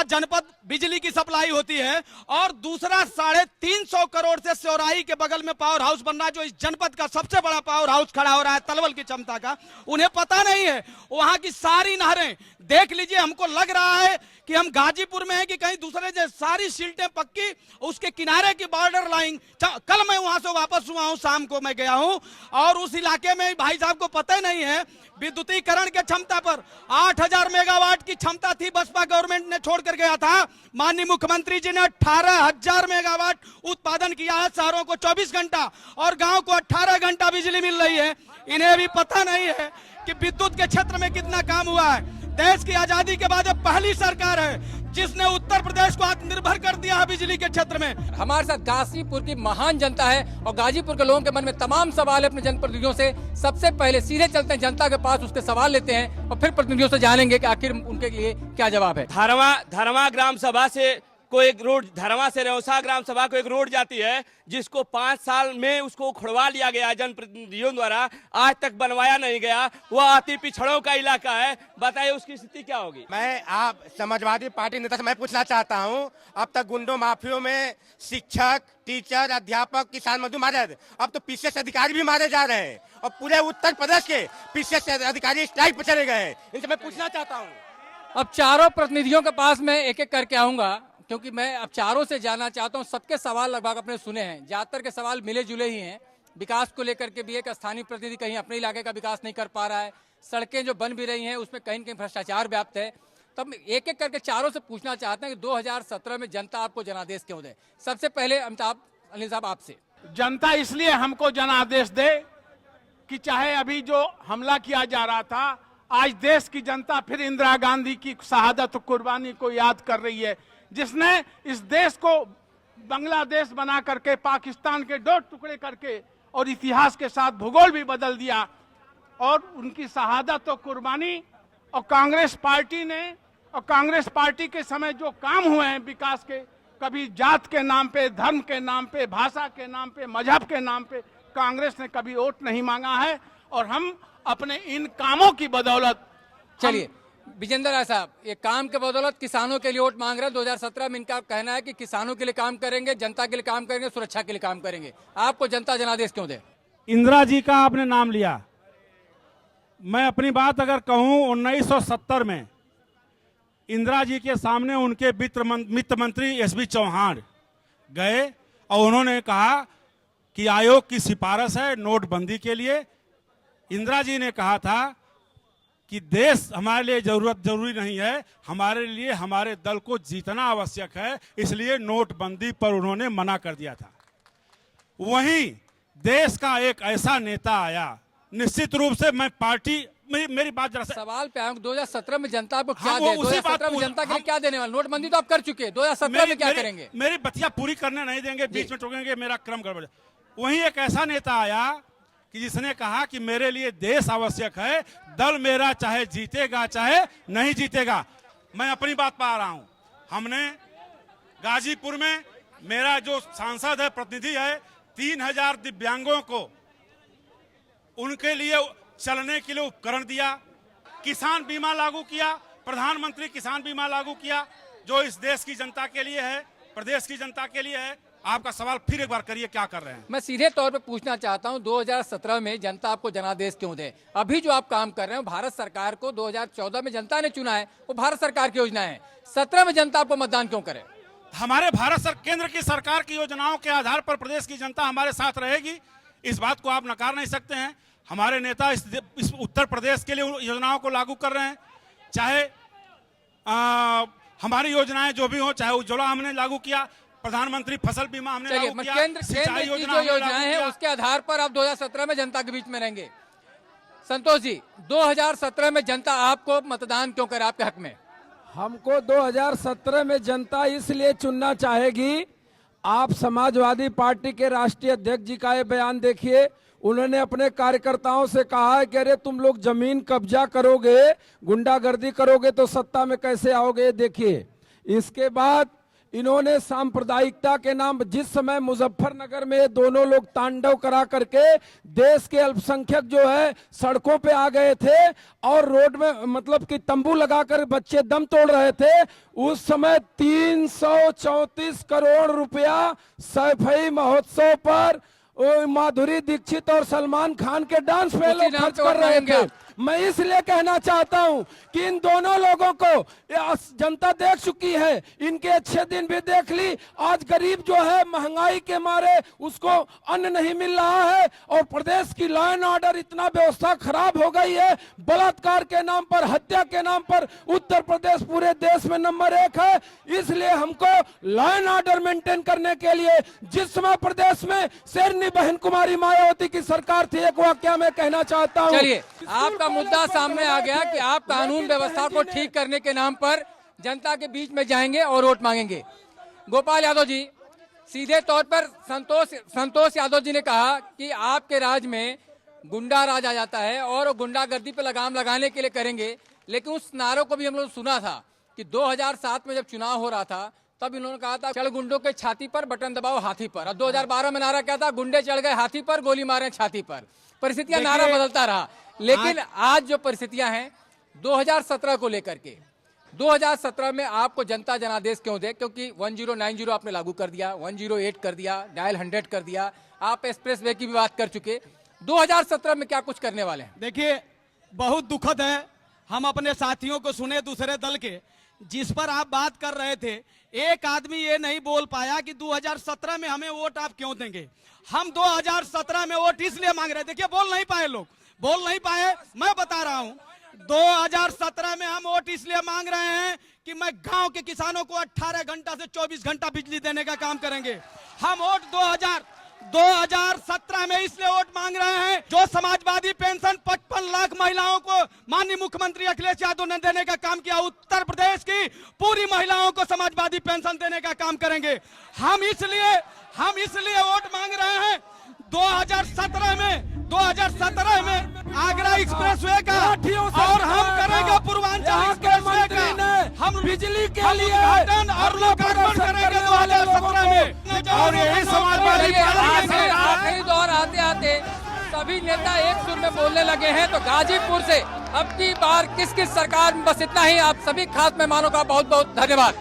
जनपद बिजली की सप्लाई होती है। और दूसरा 350 करोड़ से सेवराई के बगल में पावर हाउस बन रहा है, जो इस जनपद का सबसे बड़ा पावर हाउस खड़ा हो रहा है तलवल की क्षमता का। उन्हें पता नहीं है वहां की सारी नहरें देख लीजिए, हमको लग रहा है कि हम गाजीपुर में हैं कि कहीं दूसरे जगह। सारी सील्टें पक्की, उसके किनारे की बॉर्डर लाइन। कल मैं वहां से वापस हुआ हूं, शाम को मैं गया हूं, और उस इलाके में भाई साहब को पता ही नहीं है विद्युतीकरण के क्षमता पर 8000 मेगावाट की क्षमता थी, बसपा गवर्नमेंट ने छोड़कर गया था। माननीय मुख्यमंत्री जी ने 18000 मेगावाट उत्पादन किया है, शहरों को 24 घंटा और गांव को 18 घंटा बिजली मिल रही है। इन्हें भी पता नहीं है कि विद्युत के क्षेत्र में कितना काम हुआ है। देश की आजादी के बाद पहली सरकार है जिसने उत्तर प्रदेश को आत्मनिर्भर कर दिया है बिजली के क्षेत्र में। हमारे साथ गाजीपुर की महान जनता है और गाजीपुर के लोगों के मन में तमाम सवाल है अपने जनप्रतिनिधियों से। सबसे पहले सीधे चलते हैं जनता के पास, उसके सवाल लेते हैं और फिर प्रतिनिधियों से जानेंगे कि आखिर उनके लिए क्या जवाब है। धरवा ग्राम सभा से कोई एक रोड, धरवा से रेवसा ग्राम सभा को एक रोड जाती है, जिसको 5 साल में उसको उखड़वा लिया गया जनप्रतिनिधियों द्वारा, आज तक बनवाया नहीं गया। वह अति पिछड़ों का इलाका है, बताइए उसकी स्थिति क्या होगी? मैं आप समाजवादी पार्टी नेता से मैं पूछना चाहता हूं, अब तक गुंडों माफियों में शिक्षक, टीचर, अध्यापक, किसान मजदूर मारे, अब तो पीसीएस अधिकारी भी मारे जा रहे हैं और पूरे उत्तर प्रदेश के पीसीएस अधिकारी स्ट्राइक पर चले गए हैं। इनसे मैं पूछना चाहता हूँ। अब चारों प्रतिनिधियों के पास मैं एक एक करके आऊंगा, क्योंकि मैं अब चारों से जानना चाहता हूं। सबके सवाल लगभग अपने सुने हैं, ज्यादातर के सवाल मिले जुले ही हैं। विकास को लेकर के भी एक स्थानीय प्रतिनिधि कहीं अपने इलाके का विकास नहीं कर पा रहा है, सड़कें जो बन भी रही हैं उसमें कहीं न कहीं भ्रष्टाचार व्याप्त है। तब एक एक करके चारों से पूछना चाहते हैं कि 2017 में जनता आपको जनादेश क्यों दे? सबसे पहले अनिल साहब आपसे। जनता इसलिए हमको जनादेश दे कि चाहे अभी जो हमला किया जा रहा था, आज देश की जनता फिर इंदिरा गांधी की शहादत कुर्बानी को याद कर रही है, जिसने इस देश को बांग्लादेश बना करके, पाकिस्तान के 2 टुकड़े करके और इतिहास के साथ भूगोल भी बदल दिया। और उनकी शहादत और कुर्बानी और कांग्रेस पार्टी ने, और कांग्रेस पार्टी के समय जो काम हुए हैं विकास के, कभी जात के नाम पे, धर्म के नाम पे, भाषा के नाम पे, मजहब के नाम पे कांग्रेस ने कभी वोट नहीं मांगा है। और हम अपने इन कामों की बदौलत, चलिए विजेंद्र राय साहब, ये काम के बदौलत किसानों के लिए वोट मांग रहे हैं। 2017 में इनका कहना है कि किसानों के लिए काम करेंगे, जनता के लिए काम करेंगे, सुरक्षा के लिए काम करेंगे। आपको जनता जनादेश क्यों दे? इंदिरा जी का आपने नाम लिया, मैं अपनी बात अगर कहूं, 1970 में इंदिरा जी के सामने उनके वित्त मंत्री एसबी चौहान गए और उन्होंने कहा कि आयोग की सिफारिश है नोटबंदी के लिए। इंदिरा जी ने कहा था कि देश हमारे लिए जरूरी नहीं है, हमारे लिए हमारे दल को जीतना आवश्यक है, इसलिए नोटबंदी पर उन्होंने मना कर दिया था। वहीं देश का एक ऐसा नेता आया, निश्चित रूप से मैं पार्टी, मेरी बात जरा सवाल पे आऊं, 2017 में जनता आपको क्या दे? 2017 में जनता के लिए क्या देने वाले? नोटबंदी तो आप कर चुके, 2017 में क्या करेंगे? मेरी बतिया पूरी करने नहीं देंगे, बीच में टोकेंगे, मेरा क्रम गड़बड़। वहीं एक ऐसा नेता आया कि जिसने कहा कि मेरे लिए देश आवश्यक है, दल मेरा चाहे जीतेगा चाहे नहीं जीतेगा। मैं अपनी बात पा रहा हूं, हमने गाजीपुर में, मेरा जो सांसद है, प्रतिनिधि है, 3000 दिव्यांगों को उनके लिए चलने के लिए उपकरण दिया, किसान बीमा लागू किया, प्रधानमंत्री किसान बीमा लागू किया, जो इस देश की जनता के लिए है, प्रदेश की जनता के लिए है। आपका सवाल फिर एक बार करिए, क्या कर रहे हैं? मैं सीधे तौर पे पूछना चाहता हूं, 2017 में जनता आपको जनादेश क्यों दे? अभी जो आप काम कर रहे हैं, भारत सरकार को 2014 में जनता ने चुना है, वो भारत सरकार की योजना है। 17 में जनता आपको मतदान क्यों करे? हमारे केंद्र की सरकार की योजनाओं के आधार पर प्रदेश की जनता हमारे साथ रहेगी, इस बात को आप नकार नहीं सकते हैं। हमारे नेता इस उत्तर प्रदेश के लिए योजनाओं को लागू कर रहे हैं, चाहे हमारी योजनाएं जो भी हो, चाहे उज्ज्वला हमने लागू किया, प्रधानमंत्री फसल बीमा हमने चलिए, लागू किया, केंद्र सिंचाई की योजना जो हमने लागू योजनाएं हैं किया। उसके आधार पर आप 2017 में जनता के बीच में रहेंगे। संतोष जी, 2017 में जनता आपको मतदान क्यों करे आपके हक में? हमको 2017 में जनता इसलिए चुनना चाहेगी, आप समाजवादी पार्टी के राष्ट्रीय अध्यक्ष जी का ये बयान देखिए। उन्होंने अपने कार्यकर्ताओं से कहा है कि अरे तुम लोग जमीन कब्जा करोगे, गुंडागर्दी करोगे तो सत्ता में कैसे आओगे, देखिए। इसके बाद इन्होंने सांप्रदायिकता के नाम, जिस समय मुजफ्फरनगर में ये दोनों लोग तांडव करा करके देश के अल्पसंख्यक जो है सड़कों पे आ गए थे और रोड में मतलब कि तंबू लगाकर बच्चे दम तोड़ रहे थे, उस समय 334 करोड़ रुपया सैफई महोत्सव पर माधुरी दीक्षित और सलमान खान के डांस पे लोग खर्च कर रहे थे। मैं इसलिए कहना चाहता हूं कि इन दोनों लोगों को जनता देख चुकी है, इनके अच्छे दिन भी देख ली। आज गरीब जो है महंगाई के मारे उसको अन्न नहीं मिल रहा है और प्रदेश की लॉ एंड ऑर्डर इतना व्यवस्था खराब हो गई है, बलात्कार के नाम पर, हत्या के नाम पर उत्तर प्रदेश पूरे देश में नंबर 1 है। इसलिए हमको लॉ एंड ऑर्डर मेंटेन करने के लिए, जिस समय प्रदेश में शेरनी बहन कुमारी मायावती की सरकार थी, एक वाक्य में कहना चाहता हूँ। चलिए, आपका मुद्दा सामने आ गया कि आप कानून व्यवस्था को ठीक करने के नाम पर जनता के बीच में जाएंगे और वोट मांगेंगे। गोपाल यादव जी, सीधे तौर पर संतोष यादव जी ने कहा कि आपके राज में गुंडा राज आ जाता है और गुंडागर्दी पे लगाम लगाने के लिए करेंगे, लेकिन उस नारों को भी हम लोग सुना था कि 2007 में जब चुनाव हो रहा था तब इन्होंने कहा था चढ़ गुंडों के छाती पर, बटन दबाओ हाथी पर। और 2012 में नारा क्या था? गुंडे चढ़ गए हाथी पर, गोली मारे छाती पर। परिस्थितियां, नारा बदलता रहा, लेकिन आज जो परिस्थितियां हैं 2017 को लेकर के, 2017 में आपको जनता जनादेश क्यों दे? क्योंकि 1090 आपने लागू कर दिया, 108 कर दिया, डायल 100 कर दिया, आप एक्सप्रेस वे की भी बात कर चुके। 2017 में क्या कुछ करने वाले हैं? देखिए, बहुत दुखद है, हम अपने साथियों को सुने दूसरे दल के, जिस पर आप बात कर रहे थे, एक आदमी ये नहीं बोल पाया कि 2017 में हमें वोट आप क्यों देंगे। हम 2017 में वोट इसलिए मांग रहे थे, देखिए बोल नहीं पाए लोग, बोल नहीं पाए, मैं बता रहा हूं। 2017 में हम वोट इसलिए मांग रहे हैं कि मैं गांव के किसानों को 18 घंटा से 24 घंटा बिजली देने का काम करेंगे। हम वोट 2017 में इसलिए वोट मांग रहे हैं, जो समाजवादी पेंशन 55 लाख महिलाओं को माननीय मुख्यमंत्री अखिलेश यादव ने देने का काम किया, उत्तर प्रदेश की पूरी महिलाओं को समाजवादी पेंशन देने का काम करेंगे। हम इसलिए वोट मांग रहे हैं। 2017 में आगरा एक्सप्रेसवे का और हम करेंगे पूर्वांचल एक्सप्रेसवे का, हम बिजली के लिए और लोकार्पण करेंगे 2017 में। और यही समाजवादी आखिरी दौर आते आते सभी नेता एक सुर में बोलने लगे हैं, तो गाजीपुर से अब की बार किस सरकार में, बस इतना ही। आप सभी खास मेहमानों का बहुत बहुत धन्यवाद।